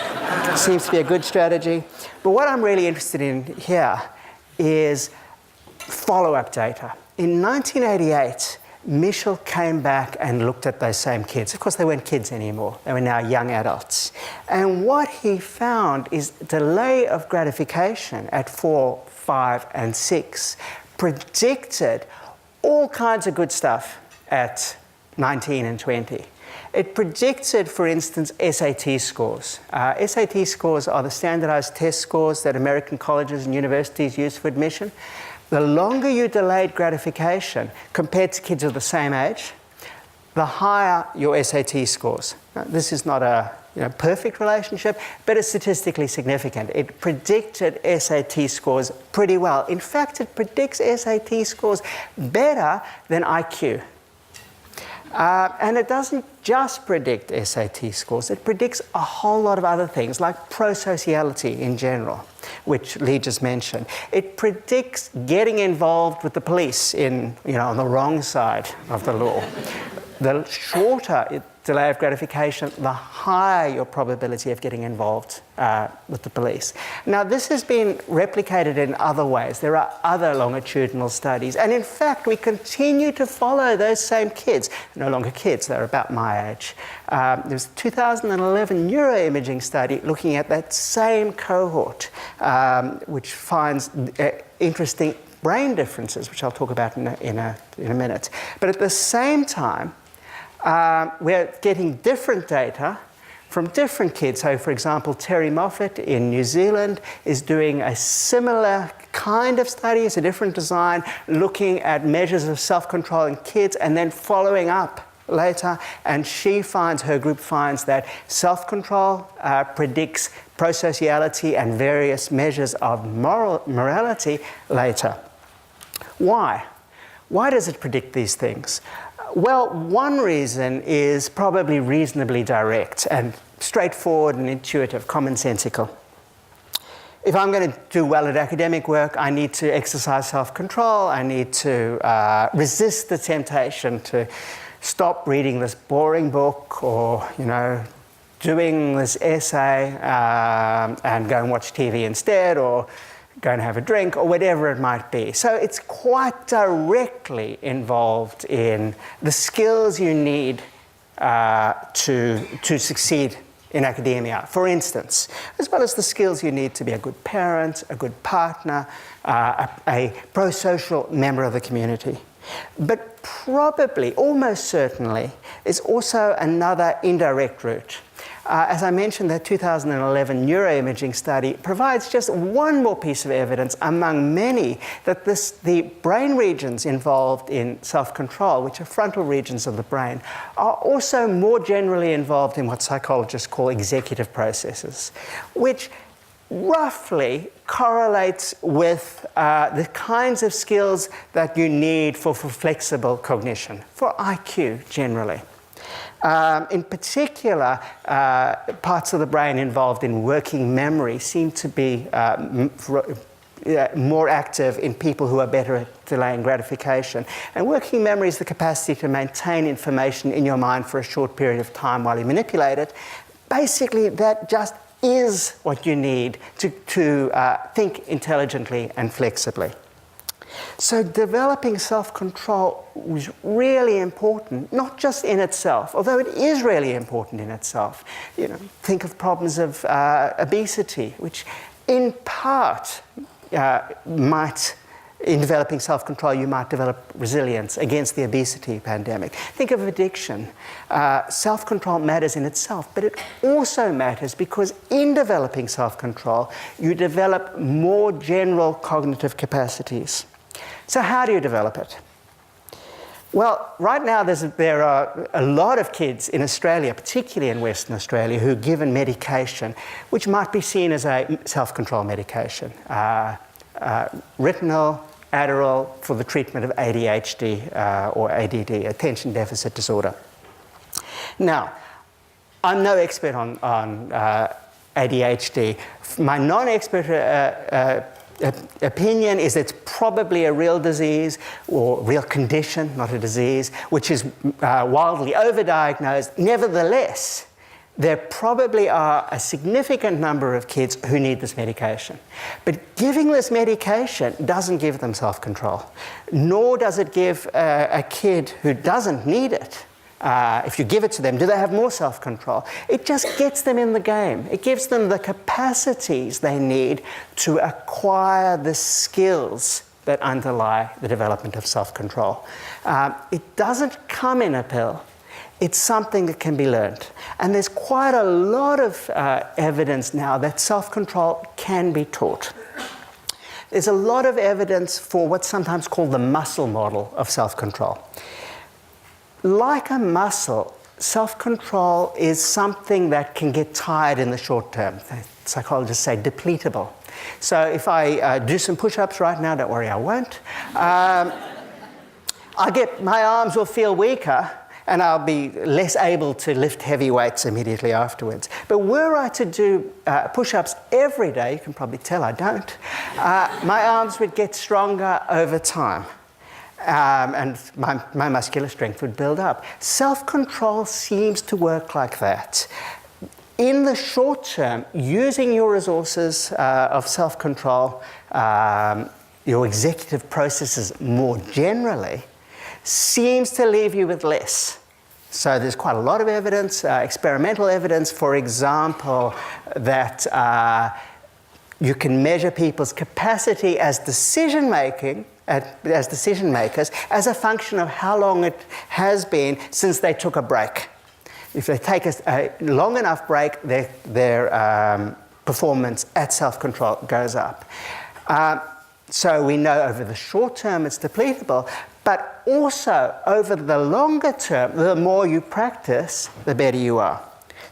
Seems to be a good strategy. But what I'm really interested in here is follow-up data. In 1988, Michel came back and looked at those same kids. Of course, they weren't kids anymore. They were now young adults. And what he found is delay of gratification at 4, 5, and 6 predicted all kinds of good stuff at 19 and 20. It predicted, for instance, SAT scores. SAT scores are the standardized test scores that American colleges and universities use for admission. The longer you delayed gratification compared to kids of the same age, the higher your SAT scores. Now, this is not a perfect relationship, but it's statistically significant. It predicted SAT scores pretty well. In fact, it predicts SAT scores better than IQ. And it doesn't just predict SAT scores, it predicts a whole lot of other things like prosociality in general, which Lee just mentioned. It predicts getting involved with the police on the wrong side of the law. The shorter delay of gratification, the higher your probability of getting involved with the police. Now, this has been replicated in other ways. There are other longitudinal studies. And in fact, we continue to follow those same kids. No longer kids, they're about my age. There's a 2011 neuroimaging study looking at that same cohort, which finds interesting brain differences, which I'll talk about in a minute. But at the same time, we're getting different data from different kids. So, for example, Terry Moffat in New Zealand is doing a similar kind of study. It's a different design, looking at measures of self-control in kids and then following up later. And her group finds that self-control predicts prosociality and various measures of morality later. Why? Why does it predict these things? Well, one reason is probably reasonably direct and straightforward and intuitive, commonsensical. If I'm going to do well at academic work, I need to exercise self-control. I need to resist the temptation to stop reading this boring book or, doing this essay and go and watch TV instead, or go and have a drink, or whatever it might be. So it's quite directly involved in the skills you need to succeed in academia, for instance, as well as the skills you need to be a good parent, a good partner, a pro-social member of the community. But probably, almost certainly, is also another indirect route. As I mentioned, that 2011 neuroimaging study provides just one more piece of evidence among many that the brain regions involved in self-control, which are frontal regions of the brain, are also more generally involved in what psychologists call executive processes, which roughly correlates with the kinds of skills that you need for flexible cognition, for IQ generally. In particular, parts of the brain involved in working memory seem to be more active in people who are better at delaying gratification. And working memory is the capacity to maintain information in your mind for a short period of time while you manipulate it. Basically, that just is what you need to think intelligently and flexibly. So developing self-control was really important, not just in itself, although it is really important in itself. Think of problems of obesity, which in part might, in developing self-control, you might develop resilience against the obesity pandemic. Think of addiction. Self-control matters in itself, but it also matters because in developing self-control, you develop more general cognitive capacities. So how do you develop it? Well, right now there are a lot of kids in Australia, particularly in Western Australia, who are given medication which might be seen as a self-control medication. Retinol, Adderall for the treatment of ADHD or ADD, attention deficit disorder. Now, I'm no expert on ADHD. My non-expert opinion is it's probably a real disease or real condition, not a disease, which is wildly overdiagnosed. Nevertheless, there probably are a significant number of kids who need this medication. But giving this medication doesn't give them self-control, nor does it give a kid who doesn't need it. If you give it to them, do they have more self-control? It just gets them in the game. It gives them the capacities they need to acquire the skills that underlie the development of self-control. It doesn't come in a pill. It's something that can be learned. And there's quite a lot of evidence now that self-control can be taught. There's a lot of evidence for what's sometimes called the muscle model of self-control. Like a muscle, self-control is something that can get tired in the short term. Psychologists say depletable. So if I do some push-ups right now, don't worry, I won't. My arms will feel weaker and I'll be less able to lift heavy weights immediately afterwards. But were I to do push-ups every day, you can probably tell I don't, my arms would get stronger over time. And my muscular strength would build up. Self-control seems to work like that. In the short term, using your resources of self-control, your executive processes more generally, seems to leave you with less. So there's quite a lot of evidence, experimental evidence, for example, that you can measure people's capacity as decision-makers as a function of how long it has been since they took a break. If they take a long enough break, their performance at self-control goes up. So we know over the short term it's depletable, but also over the longer term, the more you practice, the better you are.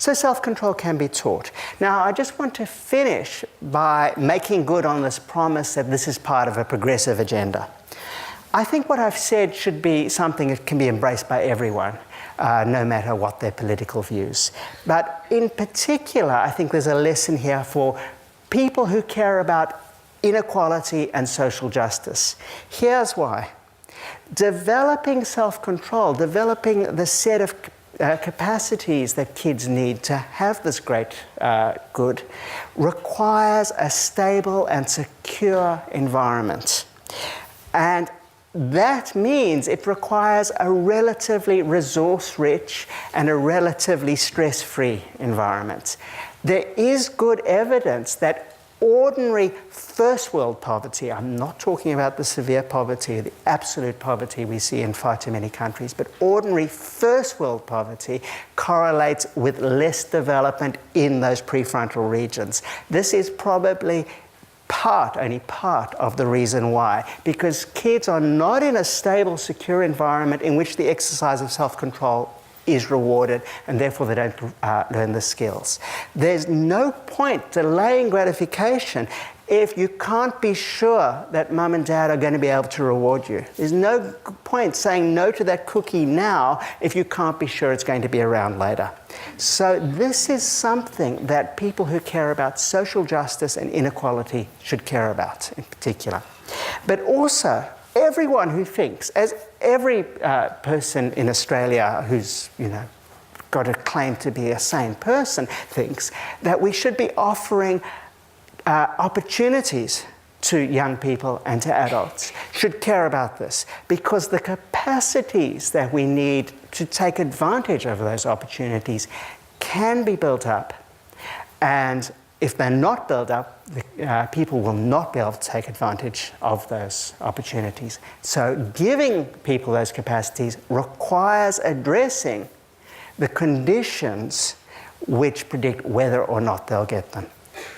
So self-control can be taught. Now, I just want to finish by making good on this promise that this is part of a progressive agenda. I think what I've said should be something that can be embraced by everyone, no matter what their political views. But in particular, I think there's a lesson here for people who care about inequality and social justice. Here's why. Developing self-control, developing the set of capacities that kids need to have this great good requires a stable and secure environment. And that means it requires a relatively resource-rich and a relatively stress-free environment. There is good evidence that ordinary first world poverty, I'm not talking about the severe poverty, the absolute poverty we see in far too many countries, but ordinary first world poverty correlates with less development in those prefrontal regions. This is probably only part of the reason why, because kids are not in a stable, secure environment in which the exercise of self-control is rewarded, and therefore they don't learn the skills. There's no point delaying gratification if you can't be sure that mum and dad are going to be able to reward you. There's no point saying no to that cookie now if you can't be sure it's going to be around later. So this is something that people who care about social justice and inequality should care about in particular. But also, everyone who thinks, as every person in Australia who's, got a claim to be a sane person thinks, that we should be offering opportunities to young people and to adults, should care about this, because the capacities that we need to take advantage of those opportunities can be built up. And if they're not built up, people will not be able to take advantage of those opportunities. So giving people those capacities requires addressing the conditions which predict whether or not they'll get them.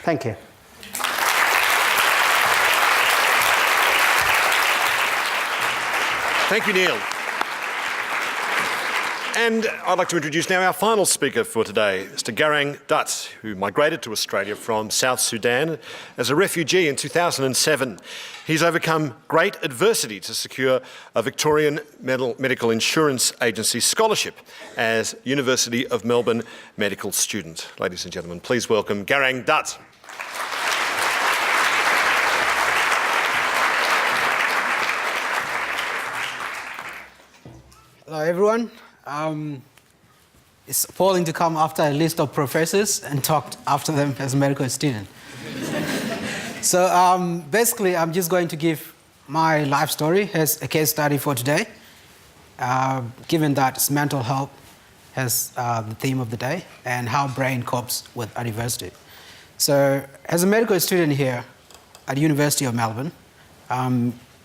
Thank you. Thank you, Neil. And I'd like to introduce now our final speaker for today, Mr. Garang Dutt, who migrated to Australia from South Sudan as a refugee in 2007. He's overcome great adversity to secure a Victorian Medical Insurance Agency scholarship as University of Melbourne medical student. Ladies and gentlemen, please welcome Garang Dutt. Hello everyone. It's appalling to come after a list of professors and talk after them as a medical student. So basically I'm just going to give my life story as a case study for today, given that mental health as the theme of the day and how brain copes with adversity. So as a medical student here at the University of Melbourne,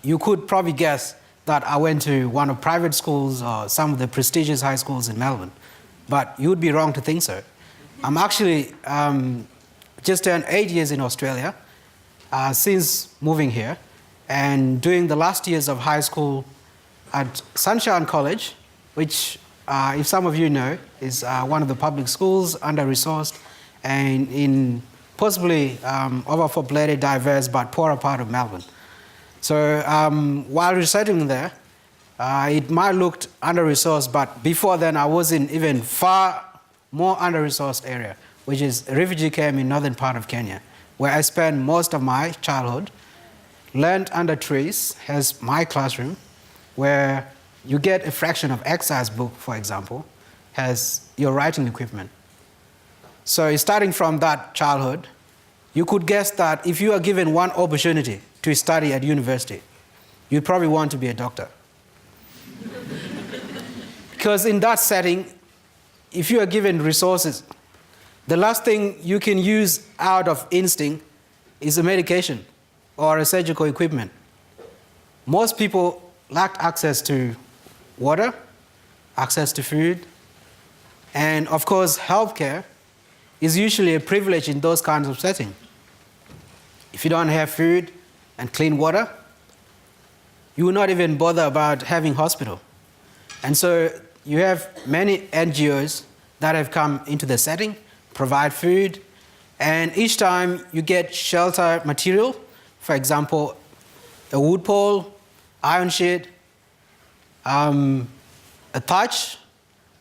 you could probably guess that I went to one of private schools or some of the prestigious high schools in Melbourne, but you would be wrong to think so. I'm actually just turned 8 years in Australia since moving here, and doing the last years of high school at Sunshine College, which, if some of you know, is one of the public schools, under-resourced, and in possibly overpopulated, diverse, but poorer part of Melbourne. So while researching there, it might have looked under-resourced, but before then I was in even far more under-resourced area, which is a refugee camp in northern part of Kenya, where I spent most of my childhood, learned under trees as my classroom, where you get a fraction of exercise book, for example, as your writing equipment. So starting from that childhood, you could guess that if you are given one opportunity to study at university, you probably want to be a doctor. Because in that setting, if you are given resources, the last thing you can use out of instinct is a medication or a surgical equipment. Most people lack access to water, access to food, and of course, healthcare is usually a privilege in those kinds of settings. If you don't have food and clean water, you will not even bother about having hospital. And so you have many NGOs that have come into the setting, provide food, and each time you get shelter material, for example, a wood pole, iron sheet, a thatch,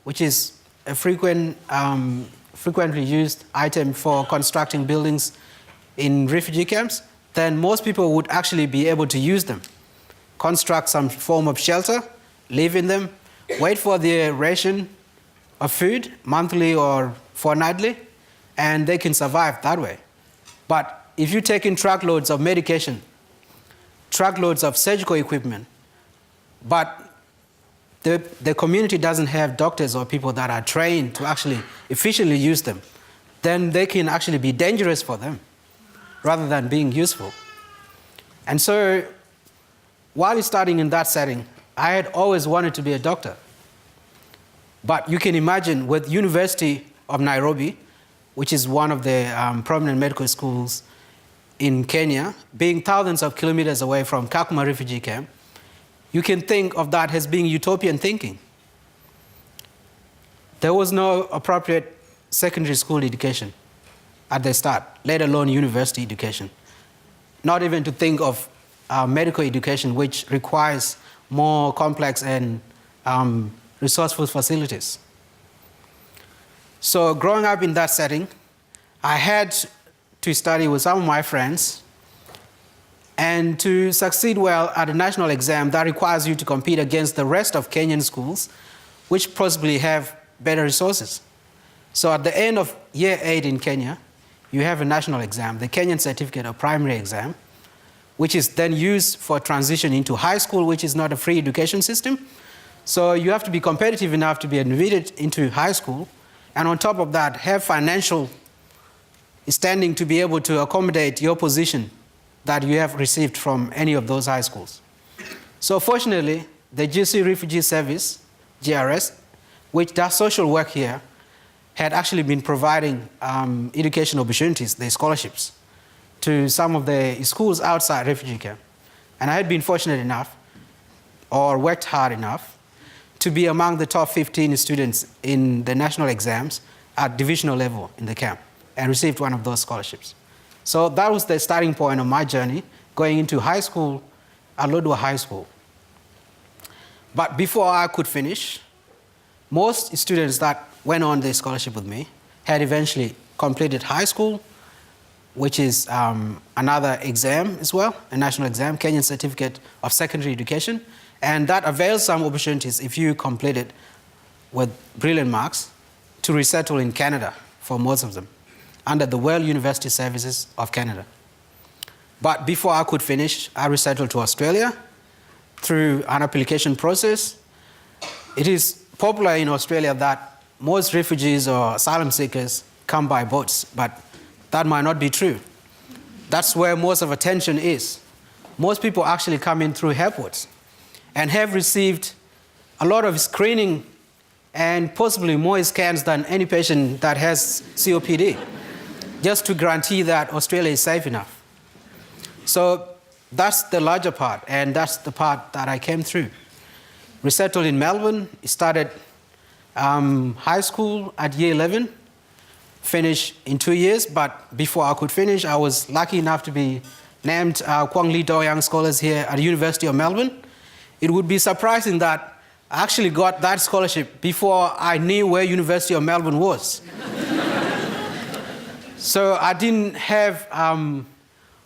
which is a frequently used item for constructing buildings in refugee camps, then most people would actually be able to use them, construct some form of shelter, live in them, wait for their ration of food, monthly or fortnightly, and they can survive that way. But if you take in truckloads of medication, truckloads of surgical equipment, but the community doesn't have doctors or people that are trained to actually efficiently use them, then they can actually be dangerous for them rather than being useful. And so while studying in that setting, I had always wanted to be a doctor. But you can imagine with University of Nairobi, which is one of the prominent medical schools in Kenya, being thousands of kilometers away from Kakuma refugee camp, you can think of that as being utopian thinking. There was no appropriate secondary school education at the start, let alone university education. Not even to think of medical education, which requires more complex and resourceful facilities. So growing up in that setting, I had to study with some of my friends, and to succeed well at a national exam that requires you to compete against the rest of Kenyan schools, which possibly have better resources. So at the end of year 8 in Kenya, you have a national exam, the Kenyan Certificate of Primary Exam, which is then used for transition into high school, which is not a free education system. So you have to be competitive enough to be admitted into high school, and on top of that, have financial standing to be able to accommodate your position that you have received from any of those high schools. So fortunately, the GC Refugee Service, GRS, which does social work here, had actually been providing education opportunities, the scholarships, to some of the schools outside refugee camp. And I had been fortunate enough or worked hard enough to be among the top 15 students in the national exams at divisional level in the camp and received one of those scholarships. So that was the starting point of my journey going into high school at Lodwar High School. But before I could finish, most students that went on the scholarship with me had eventually completed high school, which is another exam as well, a national exam, Kenyan Certificate of Secondary Education, and that avails some opportunities if you complete it with brilliant marks to resettle in Canada for most of them, under the World University Services of Canada. But before I could finish, I resettled to Australia through an application process. It is popular in Australia that most refugees or asylum seekers come by boats, but that might not be true. That's where most of attention is. Most people actually come in through airports and have received a lot of screening and possibly more scans than any patient that has COPD, just to guarantee that Australia is safe enough. So that's the larger part, and that's the part that I came through. Resettled in Melbourne, started high school at year 11, finished in 2 years, but before I could finish, I was lucky enough to be named Kwang Lee Do Young Scholars here at the University of Melbourne. It would be surprising that I actually got that scholarship before I knew where University of Melbourne was. So I didn't have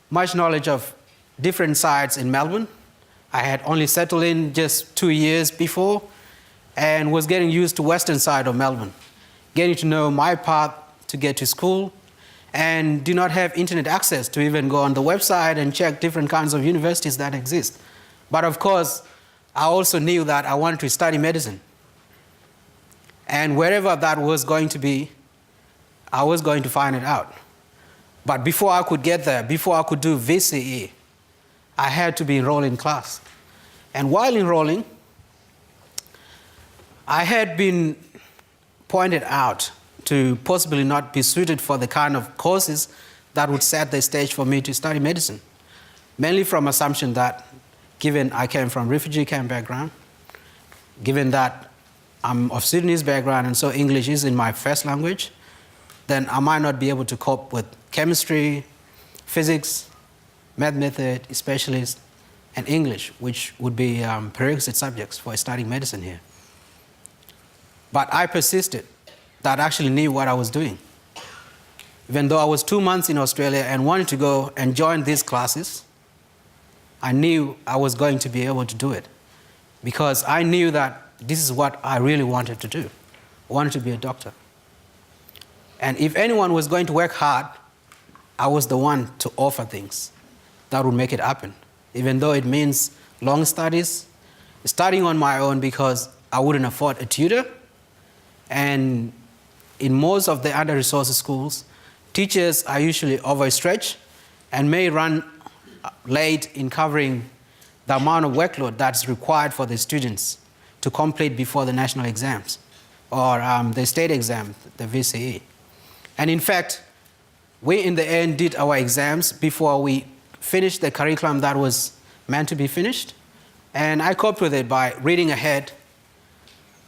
much knowledge of different sides in Melbourne. I had only settled in just 2 years before and was getting used to western side of Melbourne, getting to know my path to get to school, and do not have internet access to even go on the website and check different kinds of universities that exist. But of course, I also knew that I wanted to study medicine. And wherever that was going to be, I was going to find it out. But before I could get there, before I could do VCE, I had to be enrolled in class. And while enrolling, I had been pointed out to possibly not be suited for the kind of courses that would set the stage for me to study medicine, mainly from assumption that given I came from refugee camp background, given that I'm of Sudanese background and so English is in my first language, then I might not be able to cope with chemistry, physics, math method, specialist, and English, which would be prerequisite subjects for studying medicine here. But I persisted that I actually knew what I was doing. Even though I was 2 months in Australia and wanted to go and join these classes, I knew I was going to be able to do it because I knew that this is what I really wanted to do. I wanted to be a doctor. And if anyone was going to work hard, I was the one to offer things that would make it happen, even though it means long studies, studying on my own because I wouldn't afford a tutor. And in most of the under-resourced schools, teachers are usually overstretched and may run late in covering the amount of workload that's required for the students to complete before the national exams or the state exam, the VCE. And in fact, we in the end did our exams before we finished the curriculum that was meant to be finished. And I coped with it by reading ahead,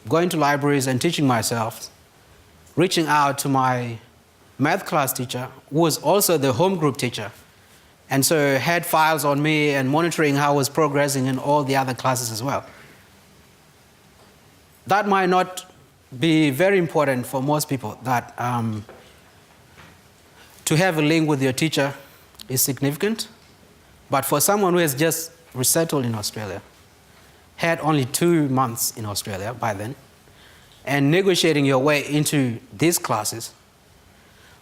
going to libraries and teaching myself, reaching out to my math class teacher, who was also the home group teacher, and so had files on me and monitoring how I was progressing in all the other classes as well. That might not be very important for most people, that to have a link with your teacher is significant, but for someone who has just resettled in Australia, had only 2 months in Australia by then, and negotiating your way into these classes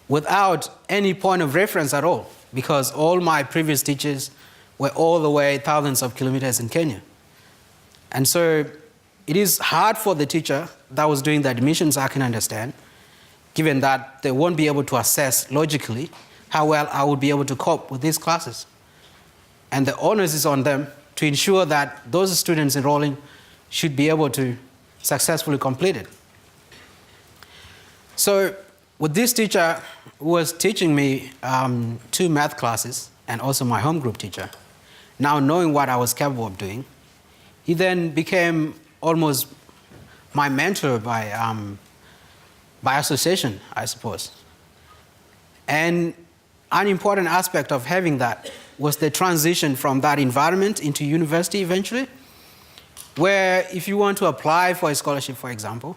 without any point of reference at all, because all my previous teachers were all the way thousands of kilometers in Kenya. And so it is hard for the teacher that was doing the admissions, I can understand, given that they won't be able to assess logically how well I would be able to cope with these classes. And the onus is on them to ensure that those students enrolling should be able to successfully complete it. So with this teacher who was teaching me 2 math classes and also my home group teacher, now knowing what I was capable of doing, He then became almost my mentor by association, I suppose. And an important aspect of having that was the transition from that environment into university eventually, where if you want to apply for a scholarship, for example,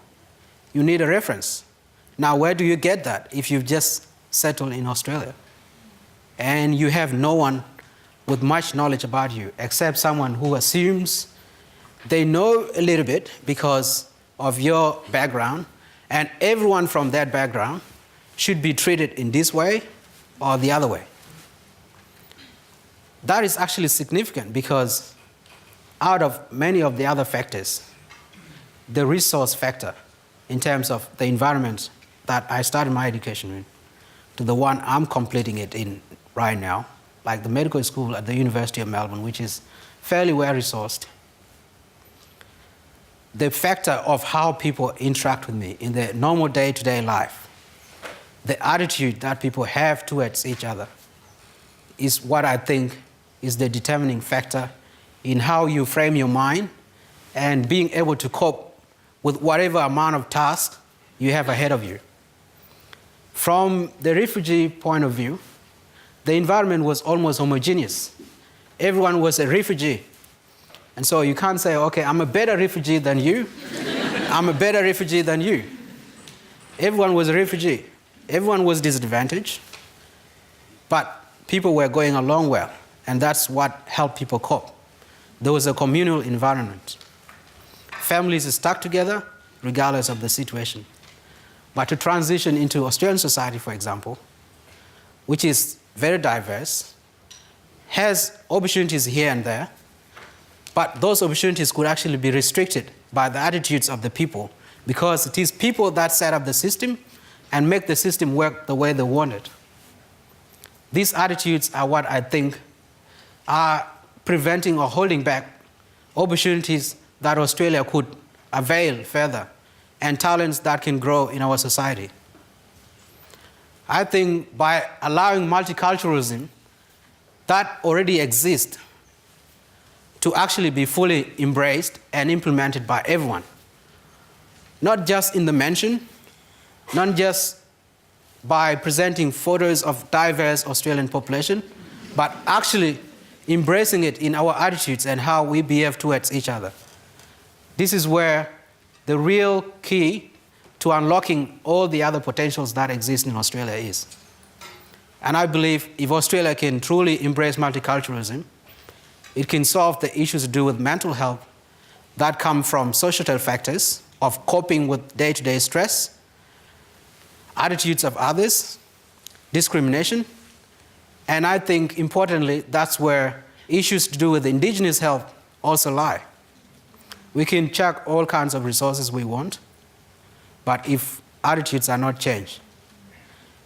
you need a reference. Now, where do you get that if you've just settled in Australia and you have no one with much knowledge about you except someone who assumes they know a little bit because of your background, and everyone from that background should be treated in this way or the other way? That is actually significant because out of many of the other factors, the resource factor in terms of the environment that I started my education in to the one I'm completing it in right now, like the medical school at the University of Melbourne, which is fairly well-resourced, the factor of how people interact with me in their normal day-to-day life, the attitude that people have towards each other, is what I think is the determining factor in how you frame your mind and being able to cope with whatever amount of tasks you have ahead of you. From the refugee point of view, the environment was almost homogeneous. Everyone was a refugee. And so you can't say, okay, I'm a better refugee than you. I'm a better refugee than you. Everyone was a refugee. Everyone was disadvantaged. But people were going along well. And that's what helped people cope. There was a communal environment. Families stuck together regardless of the situation. But to transition into Australian society, for example, which is very diverse, has opportunities here and there, but those opportunities could actually be restricted by the attitudes of the people, because it is people that set up the system and make the system work the way they want it. These attitudes are what I think are preventing or holding back opportunities that Australia could avail further and talents that can grow in our society. I think by allowing multiculturalism that already exists to actually be fully embraced and implemented by everyone, not just in the mention, not just by presenting photos of diverse Australian population, but actually embracing it in our attitudes and how we behave towards each other. This is where the real key to unlocking all the other potentials that exist in Australia is. And I believe if Australia can truly embrace multiculturalism, it can solve the issues to do with mental health that come from societal factors of coping with day-to-day stress, attitudes of others, discrimination, and I think importantly, that's where issues to do with Indigenous health also lie. We can chuck all kinds of resources we want, but if attitudes are not changed,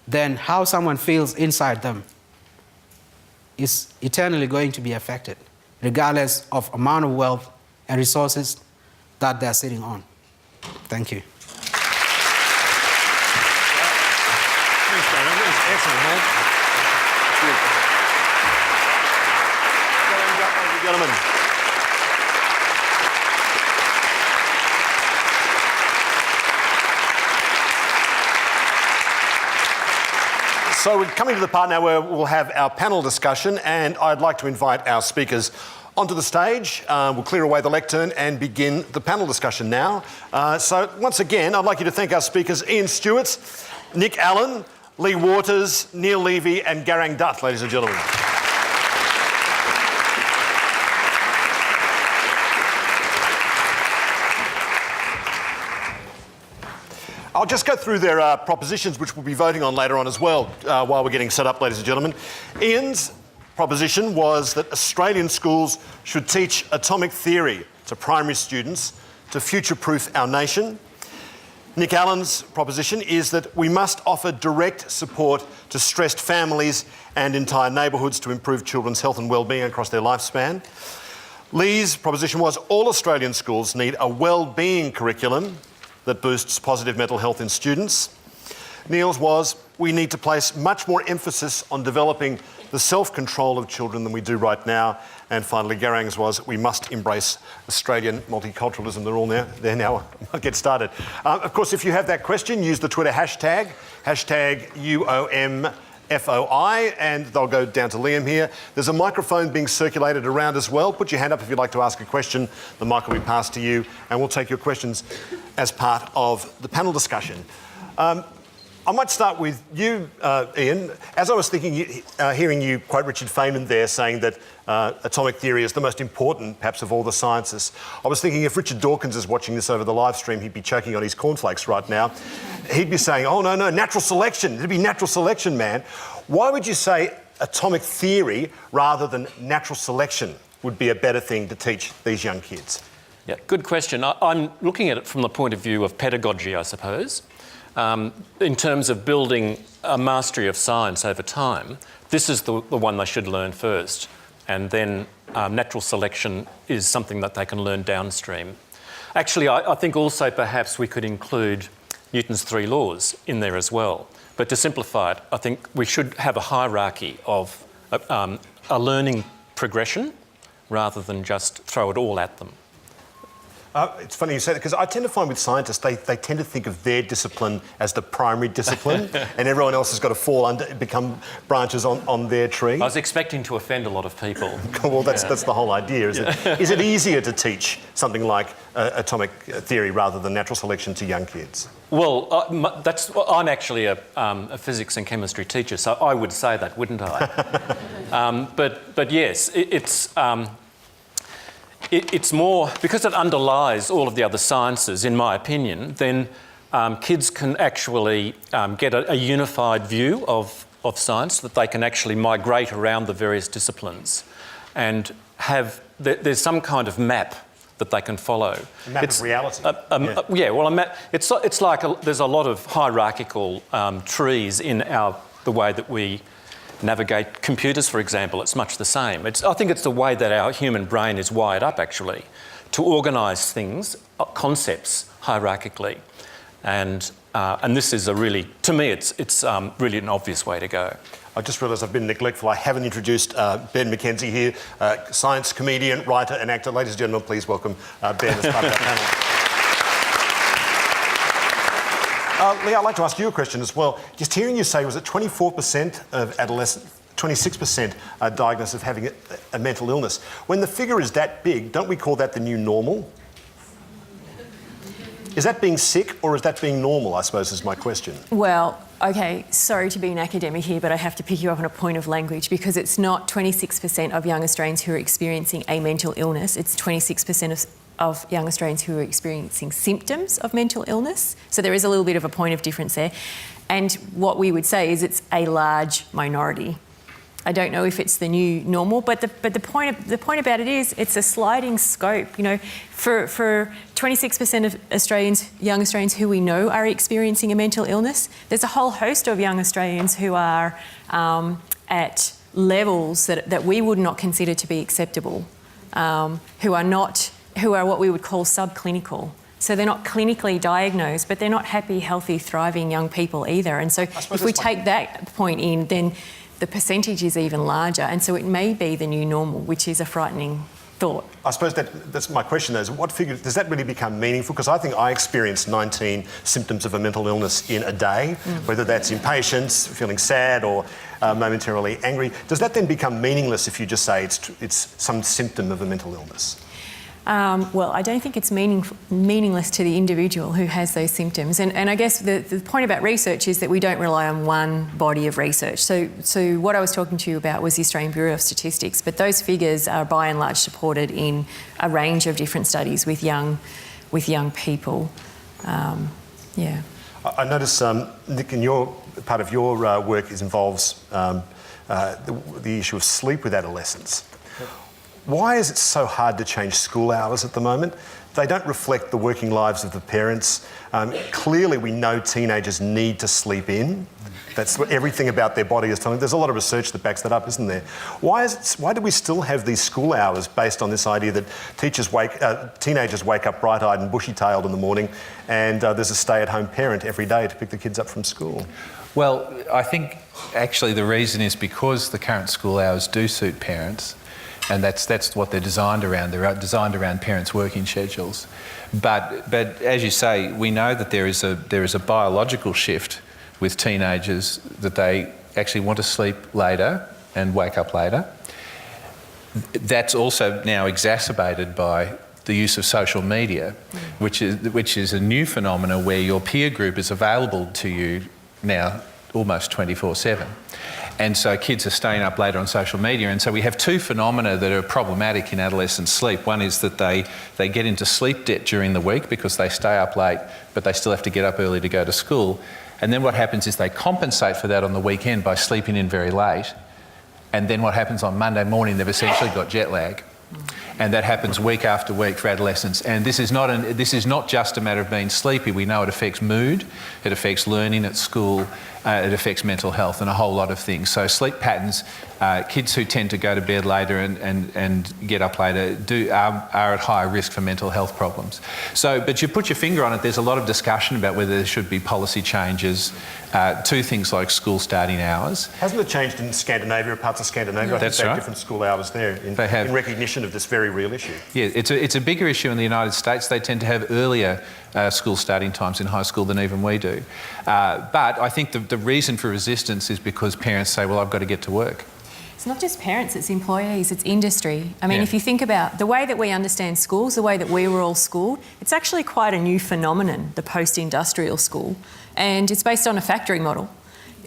then how someone feels inside them is eternally going to be affected, regardless of amount of wealth and resources that they're sitting on. Thank you. Gentlemen. So we're coming to the part now where we'll have our panel discussion, and I'd like to invite our speakers onto the stage. We'll clear away the lectern and begin the panel discussion now. So once again, I'd like you to thank our speakers, Ian Stuart, Nick Allen, Lee Waters, Neil Levy and Garang Dutt, ladies and gentlemen. I'll just go through their propositions, which we'll be voting on later on as well, while we're getting set up, ladies and gentlemen. Ian's proposition was that Australian schools should teach atomic theory to primary students to future-proof our nation. Nick Allen's proposition is that we must offer direct support to stressed families and entire neighbourhoods to improve children's health and well-being across their lifespan. Lee's proposition was all Australian schools need a well-being curriculum that boosts positive mental health in students. Neil's was we need to place much more emphasis on developing the self-control of children than we do right now. And finally, Garang's was, we must embrace Australian multiculturalism. They're all there now. I'll get started. Of course, if you have that question, use the Twitter hashtag UOMFOI, and they'll go down to Liam here. There's a microphone being circulated around as well. Put your hand up if you'd like to ask a question. The mic will be passed to you, and we'll take your questions as part of the panel discussion. I might start with you, Ian. As I was thinking, hearing you quote Richard Feynman there saying that atomic theory is the most important, perhaps, of all the sciences, I was thinking if Richard Dawkins is watching this over the live stream, he'd be choking on his cornflakes right now. He'd be saying, oh, no, natural selection. It'd be natural selection, man. Why would you say atomic theory rather than natural selection would be a better thing to teach these young kids? Yeah, good question. I'm looking at it from the point of view of pedagogy, I suppose. In terms of building a mastery of science over time, this is the one they should learn first, and then natural selection is something that they can learn downstream. Actually, I think also perhaps we could include Newton's 3 laws in there as well. But to simplify it, I think we should have a hierarchy of a learning progression rather than just throw it all at them. It's funny you say that, because I tend to find with scientists, they tend to think of their discipline as the primary discipline, and everyone else has got to fall under, become branches on their tree. I was expecting to offend a lot of people. Well, that's the whole idea, isn't it? Is it easier to teach something like atomic theory rather than natural selection to young kids? Well, I'm actually a physics and chemistry teacher, so I would say that, wouldn't I? But yes, it's more, because it underlies all of the other sciences, in my opinion, then kids can actually get a unified view of science, that they can actually migrate around the various disciplines and there's some kind of map that they can follow. A map of reality. Well, a map. It's like there's a lot of hierarchical trees in the way that we navigate computers, for example. It's much the same. I think it's the way that our human brain is wired up, actually, to organise things, concepts, hierarchically. And this is to me, it's really an obvious way to go. I just realised I've been neglectful. I haven't introduced Ben McKenzie here, science comedian, writer and actor. Ladies and gentlemen, please welcome Ben as part of our panel. Lee, I'd like to ask you a question as well. Just hearing you say, was it 24% of adolescents, 26% are diagnosed of having a mental illness? When the figure is that big, don't we call that the new normal? Is that being sick or is that being normal, I suppose, is my question. Well, okay, sorry to be an academic here, but I have to pick you up on a point of language, because it's not 26% of young Australians who are experiencing a mental illness, it's 26% of young Australians who are experiencing symptoms of mental illness. So there is a little bit of a point of difference there. And what we would say is it's a large minority. I don't know if it's the new normal, but the point about it is it's a sliding scope. You know, for 26% of young Australians who we know are experiencing a mental illness, there's a whole host of young Australians who are at levels that we would not consider to be acceptable, who are what we would call subclinical. So they're not clinically diagnosed, but they're not happy, healthy, thriving young people either. And so if we take that point in, then the percentage is even larger. And so it may be the new normal, which is a frightening thought. I suppose that's my question, though, is what figure, does that really become meaningful? Because I think I experienced 19 symptoms of a mental illness in a day, whether that's impatience, feeling sad or momentarily angry. Does that then become meaningless if you just say it's some symptom of a mental illness? Well, I don't think it's meaningless to the individual who has those symptoms. And I guess the point about research is that we don't rely on one body of research. So what I was talking to you about was the Australian Bureau of Statistics, but those figures are by and large supported in a range of different studies with young people. Yeah. I notice, Nick, part of your work involves the issue of sleep with adolescents. Why is it so hard to change school hours at the moment? They don't reflect the working lives of the parents. Clearly, we know teenagers need to sleep in. That's what everything about their body is telling. There's a lot of research that backs that up, isn't there? Why do we still have these school hours based on this idea that teenagers wake up bright-eyed and bushy-tailed in the morning, and there's a stay-at-home parent every day to pick the kids up from school? Well, I think actually the reason is because the current school hours do suit parents, and that's what they're designed around. They're designed around parents' working schedules. But as you say, we know that there is a biological shift with teenagers that they actually want to sleep later and wake up later. That's also now exacerbated by the use of social media, which is a new phenomenon where your peer group is available to you now almost 24/7. And so kids are staying up later on social media. And so we have two phenomena that are problematic in adolescent sleep. One is that they get into sleep debt during the week because they stay up late, but they still have to get up early to go to school. And then what happens is they compensate for that on the weekend by sleeping in very late. And then what happens on Monday morning, they've essentially got jet lag. And that happens week after week for adolescents. And this is not just a matter of being sleepy. We know it affects mood, it affects learning at school, it affects mental health and a whole lot of things. So sleep patterns, kids who tend to go to bed later and get up later are at higher risk for mental health problems. So, but you put your finger on it, there's a lot of discussion about whether there should be policy changes to things like school starting hours. Hasn't it changed in Scandinavia, parts of Scandinavia? I think That's they have right. different school hours there in recognition of this very real issue. Yeah, it's a bigger issue in the United States. They tend to have earlier school starting times in high school than even we do. But I think the reason for resistance is because parents say, well, I've got to get to work. It's not just parents, it's employees, it's industry. I mean, if you think about the way that we understand schools, the way that we were all schooled, it's actually quite a new phenomenon, the post-industrial school. And it's based on a factory model,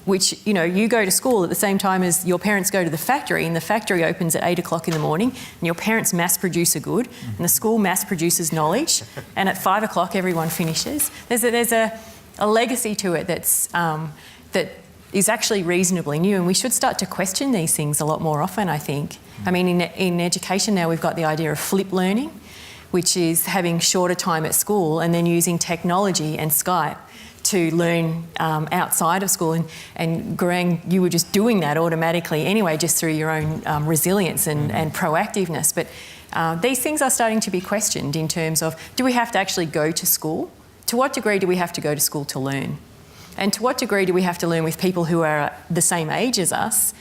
which, you know, you go to school at the same time as your parents go to the factory, and the factory opens at 8 o'clock in the morning, and your parents mass produce a good, and the school mass produces knowledge, and at 5 o'clock everyone finishes. There's a legacy to it that is actually reasonably new, and we should start to question these things a lot more often, I think. I mean, in education now we've got the idea of flip learning, which is having shorter time at school and then using technology and Skype to learn outside of school. And Garang, you were just doing that automatically anyway, just through your own resilience and proactiveness. But these things are starting to be questioned in terms of, do we have to actually go to school? To what degree do we have to go to school to learn? And to what degree do we have to learn with people who are the same age as us,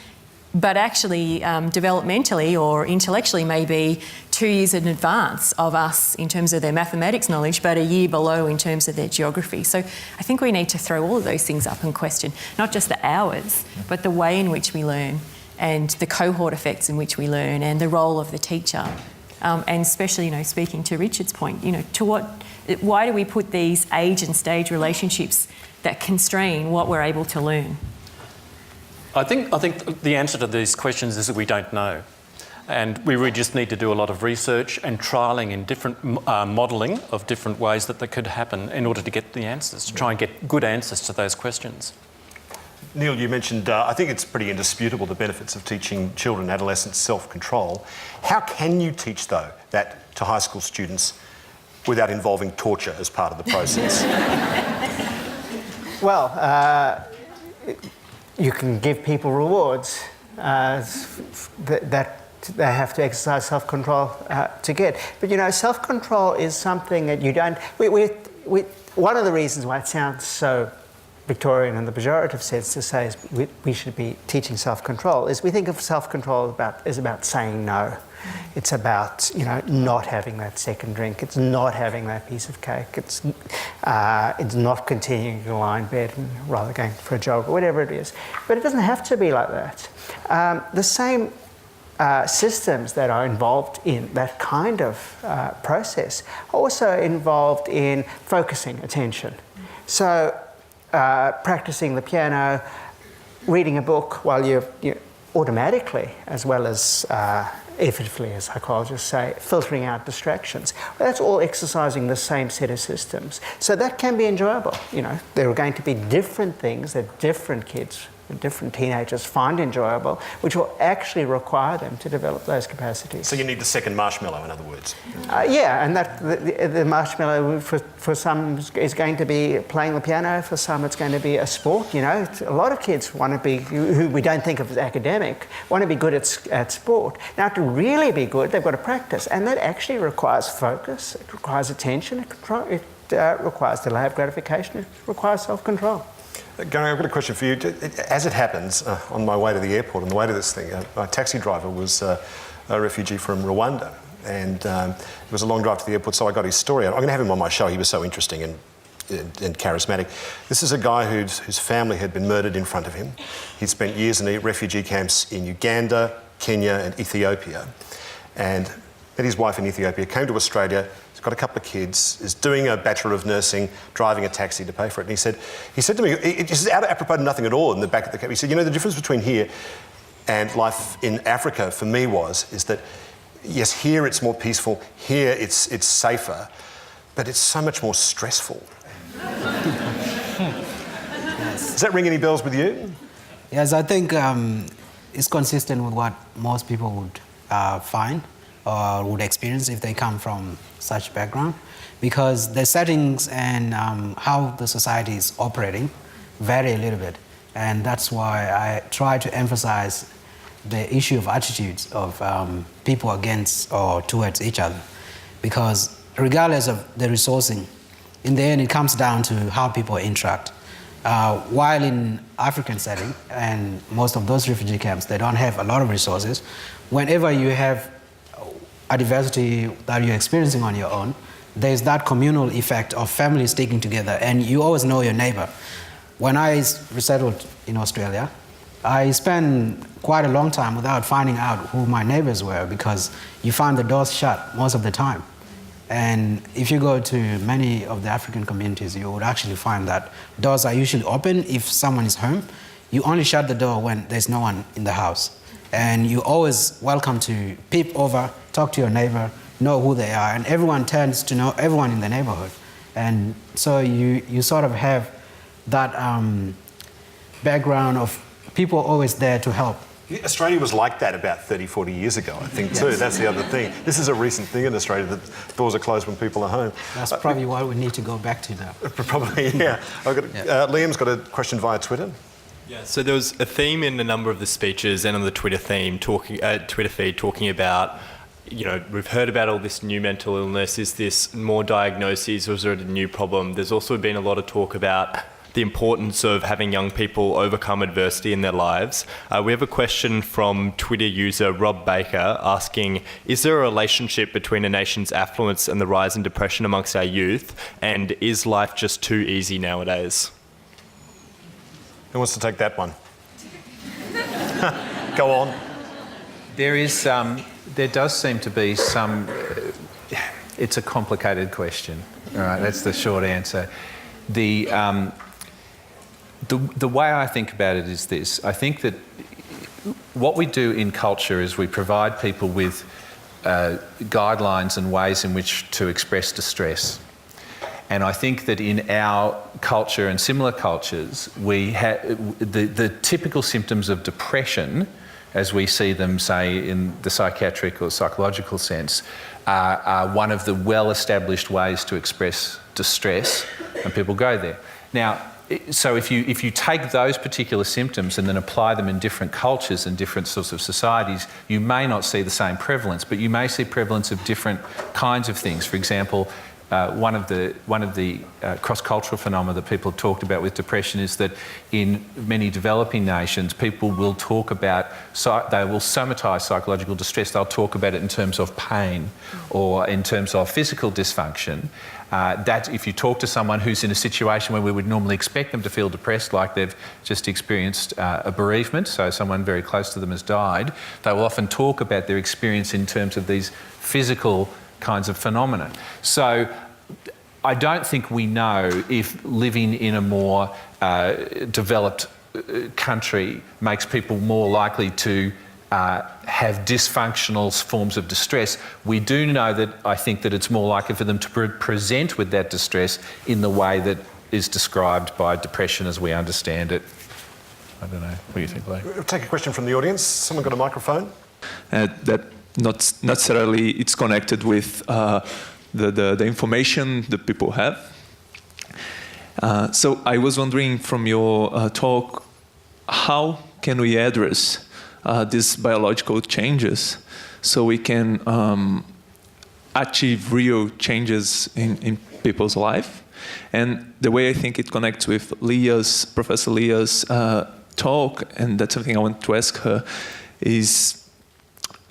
but actually developmentally or intellectually may be 2 years in advance of us in terms of their mathematics knowledge, but a year below in terms of their geography. So I think we need to throw all of those things up and question, not just the hours, but the way in which we learn and the cohort effects in which we learn and the role of the teacher. And especially, you know, speaking to Richard's point, you know, why do we put these age and stage relationships that constrain what we're able to learn? I think the answer to these questions is that we don't know. And we really just need to do a lot of research and trialling in different modelling of different ways that could happen in order to get the answers, to try and get good answers to those questions. Neil, you mentioned, I think it's pretty indisputable, the benefits of teaching children and adolescents self-control. How can you teach, though, that to high school students without involving torture as part of the process? Well, you can give people rewards that they have to exercise self-control to get. But, you know, self-control is something that you don't... one of the reasons why it sounds so Victorian in the pejorative sense to say is we should be teaching self-control is we think of self-control as about saying no. It's about, you know, not having that second drink. It's not having that piece of cake. It's not continuing to lie in bed and rather going for a jog or whatever it is. But it doesn't have to be like that. The same systems that are involved in that kind of process are also involved in focusing attention. So practicing the piano, reading a book while you're automatically, as well as effectively, as psychologists say, filtering out distractions. Well, that's all exercising the same set of systems. So that can be enjoyable. You know, there are going to be different things that different kids different teenagers find enjoyable, which will actually require them to develop those capacities. So you need the second marshmallow, in other words. Yeah, and that the marshmallow for some is going to be playing the piano, for some it's going to be a sport. You know, a lot of kids want to be, who we don't think of as academic, want to be good at sport. Now, to really be good, they've got to practice, and that actually requires focus, it requires attention, it requires delay of gratification, it requires self-control. Garang, I've got a question for you. As it happens, on my way to the airport, on the way to this thing, my taxi driver was a refugee from Rwanda, and it was a long drive to the airport, so I got his story. I'm going to have him on my show. He was so interesting and charismatic. This is a guy whose family had been murdered in front of him. He'd spent years in the refugee camps in Uganda, Kenya and Ethiopia, and met his wife in Ethiopia, came to Australia. He's got a couple of kids, is doing a Bachelor of Nursing, driving a taxi to pay for it. And he said to me, this is out of apropos nothing at all in the back of the cab. He said, you know, the difference between here and life in Africa for me is that, yes, here it's more peaceful, here it's safer, but it's so much more stressful. Does that ring any bells with you? Yes, I think it's consistent with what most people would find or would experience if they come from such background, because the settings and how the society is operating vary a little bit, and that's why I try to emphasize the issue of attitudes of people against or towards each other, because regardless of the resourcing, in the end it comes down to how people interact. While in African setting and most of those refugee camps, they don't have a lot of resources. Whenever you have a diversity that you're experiencing on your own, there's that communal effect of families sticking together, and you always know your neighbor. When I resettled in Australia, I spent quite a long time without finding out who my neighbors were, because you find the doors shut most of the time. And if you go to many of the African communities, you would actually find that doors are usually open if someone is home. You only shut the door when there's no one in the house. And you're always welcome to peep over, talk to your neighbor, know who they are, and everyone tends to know everyone in the neighborhood. And so you sort of have that background of people always there to help. Australia was like that about 30, 40 years ago, I think, too. Yes. That's the other thing. This is a recent thing in Australia, that doors are closed when people are home. That's probably what we need to go back to now. Probably, yeah. Liam's got a question via Twitter. Yeah, so there was a theme in a number of the speeches and on the Twitter feed talking about, you know, we've heard about all this new mental illness. Is this more diagnoses, or is it a new problem? There's also been a lot of talk about the importance of having young people overcome adversity in their lives. We have a question from Twitter user Rob Baker asking, is there a relationship between a nation's affluence and the rise in depression amongst our youth? And is life just too easy nowadays? Who wants to take that one? Go on. There does seem to be some... it's a complicated question. All right, that's the short answer. The way I think about it is this. I think that what we do in culture is we provide people with guidelines and ways in which to express distress. And I think that in our culture and similar cultures, we have the typical symptoms of depression, as we see them, say, in the psychiatric or psychological sense, are one of the well-established ways to express distress, and people go there. Now, so if you take those particular symptoms and then apply them in different cultures and different sorts of societies, you may not see the same prevalence, but you may see prevalence of different kinds of things. For example, one of the cross-cultural phenomena that people have talked about with depression is that in many developing nations, people will talk about, they will somatise psychological distress. They'll talk about it in terms of pain or in terms of physical dysfunction. That if you talk to someone who's in a situation where we would normally expect them to feel depressed, like they've just experienced a bereavement, so someone very close to them has died, they will often talk about their experience in terms of these physical kinds of phenomena. So I don't think we know if living in a more developed country makes people more likely to have dysfunctional forms of distress. We do know that I think that it's more likely for them to present with that distress in the way that is described by depression as we understand it. I don't know. What do you think, Blake? We'll take a question from the audience. Someone got a microphone? That not necessarily it's connected with the information that people have. So I was wondering from your talk, how can we address these biological changes so we can achieve real changes in people's life? And the way I think it connects with Professor Leah's talk, and that's something I want to ask her, is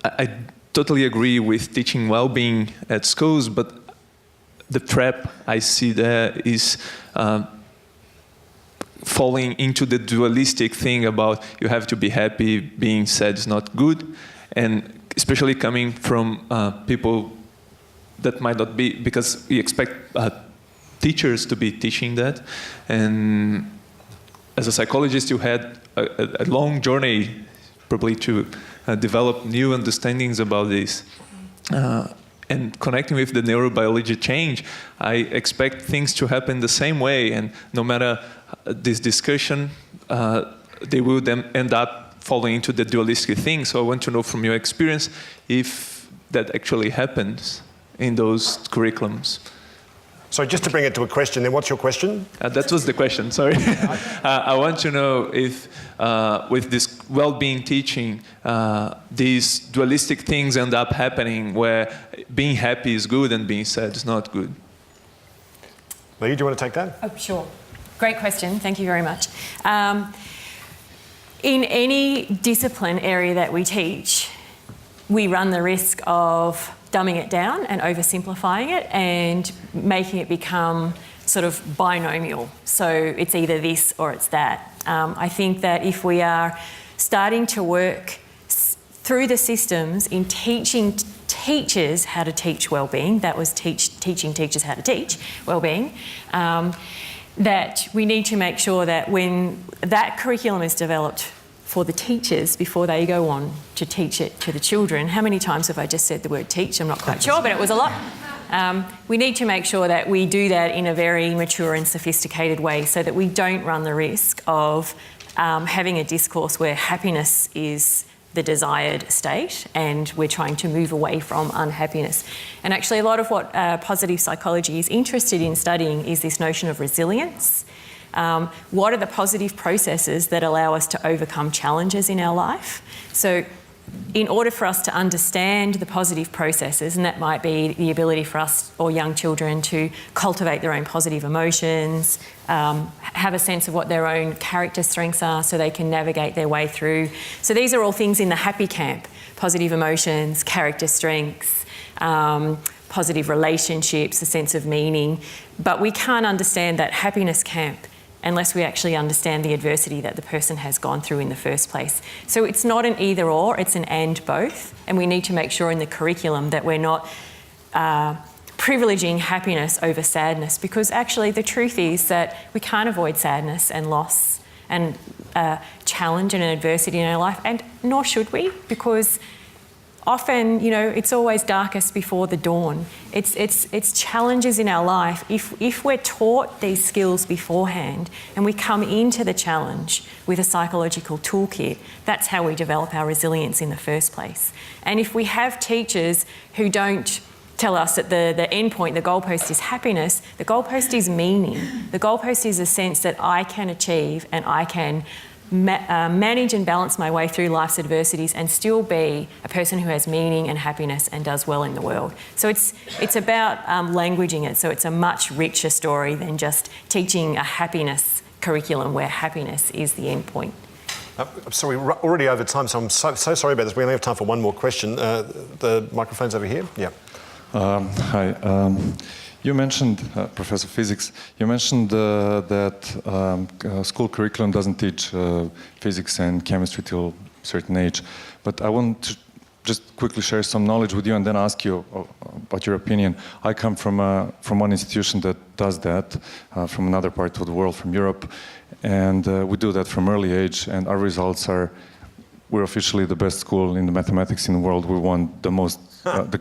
I totally agree with teaching well-being at schools, but the trap I see there is falling into the dualistic thing about you have to be happy, being sad is not good, and especially coming from people that might not be, because we expect teachers to be teaching that. And as a psychologist, you had a long journey probably to develop new understandings about this. And connecting with the neurobiology change, I expect things to happen the same way, and no matter this discussion, they will then end up falling into the dualistic thing. So I want to know from your experience if that actually happens in those curriculums. So just to bring it to a question, then what's your question? That was the question, sorry. I want to know if with this well-being teaching, these dualistic things end up happening where being happy is good and being sad is not good. Lee, do you want to take that? Oh, sure. Great question. Thank you very much. In any discipline area that we teach, we run the risk of dumbing it down and oversimplifying it and making it become sort of binomial. So it's either this or it's that. I think that if we are starting to work through the systems in teaching teachers how to teach wellbeing, that was teaching teachers how to teach wellbeing, that we need to make sure that when that curriculum is developed for the teachers before they go on to teach it to the children. How many times have I just said the word teach? I'm not quite sure, but it was a lot. We need to make sure that we do that in a very mature and sophisticated way so that we don't run the risk of having a discourse where happiness is the desired state and we're trying to move away from unhappiness. And actually a lot of what positive psychology is interested in studying is this notion of resilience. What are the positive processes that allow us to overcome challenges in our life? So in order for us to understand the positive processes, and that might be the ability for us or young children to cultivate their own positive emotions, have a sense of what their own character strengths are so they can navigate their way through. So these are all things in the happy camp: positive emotions, character strengths, positive relationships, a sense of meaning. But we can't understand that happiness camp unless we actually understand the adversity that the person has gone through in the first place. So it's not an either or, it's an and both. And we need to make sure in the curriculum that we're not privileging happiness over sadness, because actually the truth is that we can't avoid sadness and loss and challenge and adversity in our life, and nor should we, because often, you know, it's always darkest before the dawn. It's challenges in our life. If we're taught these skills beforehand and we come into the challenge with a psychological toolkit, that's how we develop our resilience in the first place. And if we have teachers who don't tell us that the end point, the goalpost is happiness, the goalpost is meaning. The goalpost is a sense that I can achieve and I can manage and balance my way through life's adversities and still be a person who has meaning and happiness and does well in the world. So it's about languaging it, so it's a much richer story than just teaching a happiness curriculum where happiness is the end point. I'm sorry, we're already over time, so I'm so sorry about this. We only have time for one more question. The microphone's over here. Yeah. Hi. You mentioned, Professor Physics, you mentioned that school curriculum doesn't teach physics and chemistry till a certain age. But I want to just quickly share some knowledge with you and then ask you about your opinion. I come from one institution that does that, from another part of the world, from Europe. And we do that from early age, and our results are, we're officially the best school in the mathematics in the world. We won the most, the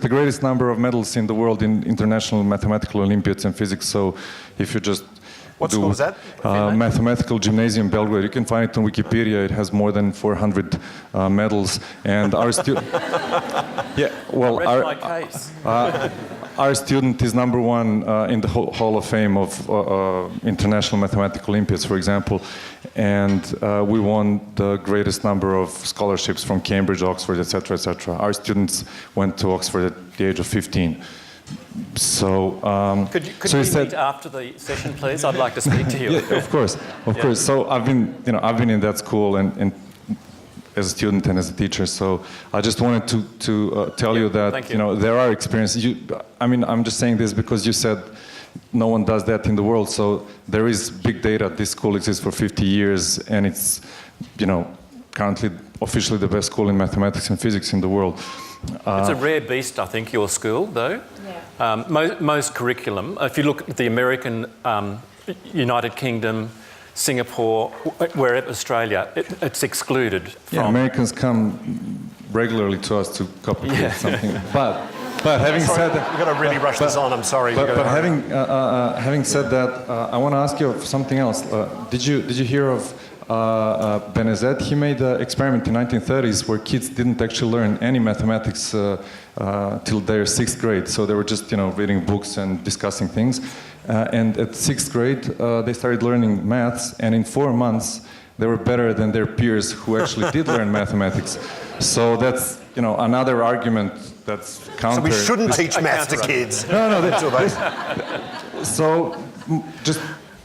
greatest number of medals in the world in international mathematical Olympiads and physics. So if you just What school is that? Mathematical Gymnasium Belgrade. You can find it on Wikipedia. It has more than 400 medals. And our student... Yeah, well, our student is #1 in the Hall of Fame of International Mathematical Olympiads, for example. And we won the greatest number of scholarships from Cambridge, Oxford, etc., etc. Our students went to Oxford at the age of 15. So, could we meet after the session, please? I'd like to speak to you. Yeah, of course. So I've been in that school and as a student and as a teacher. So I just wanted to tell you that there are experiences. I'm just saying this because you said no one does that in the world. So there is big data. This school exists for 50 years, and it's currently officially the best school in mathematics and physics in the world. It's a rare beast, I think, your school, though. Yeah. Most curriculum, if you look at the American, United Kingdom, Singapore, wherever, Australia, it's excluded from... Yeah, Americans come regularly to us to copy something. But having said that... We've got to really rush this on, I'm sorry. But having said that, I want to ask you of something else. Did you hear of Benezet? He made an experiment in the 1930s where kids didn't actually learn any mathematics till their 6th grade. So they were just, reading books and discussing things. And at 6th grade, they started learning maths, and in 4 months, they were better than their peers who actually did learn mathematics. So that's, another argument that's counter. So we shouldn't teach maths to kids. No, so just,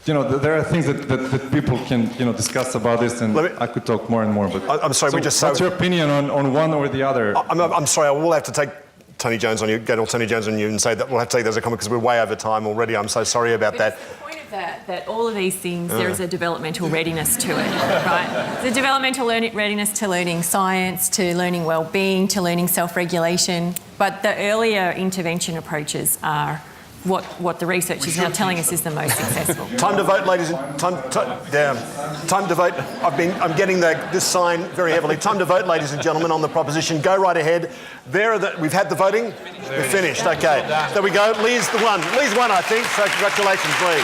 there are things that people can, discuss about this, and I could talk more and more. But I'm sorry, what's your opinion on one or the other? I'm sorry, I will have to take Tony Jones on you, get all Tony Jones on you and say that we'll have to take that as a comment because we're way over time already. I'm so sorry about that. The point of that all of these things, there is a developmental readiness to it, right? The developmental readiness to learning science, to learning well-being, to learning self-regulation. But the earlier intervention approaches are what the research is now telling us is the most successful. Time to vote, ladies and time to vote. I'm getting this sign very heavily. Time to vote, ladies and gentlemen, on the proposition. Go right ahead. We've had the voting. We're finished. Okay. There we go. Lee's the one. Lee's won, I think. So congratulations, Lee.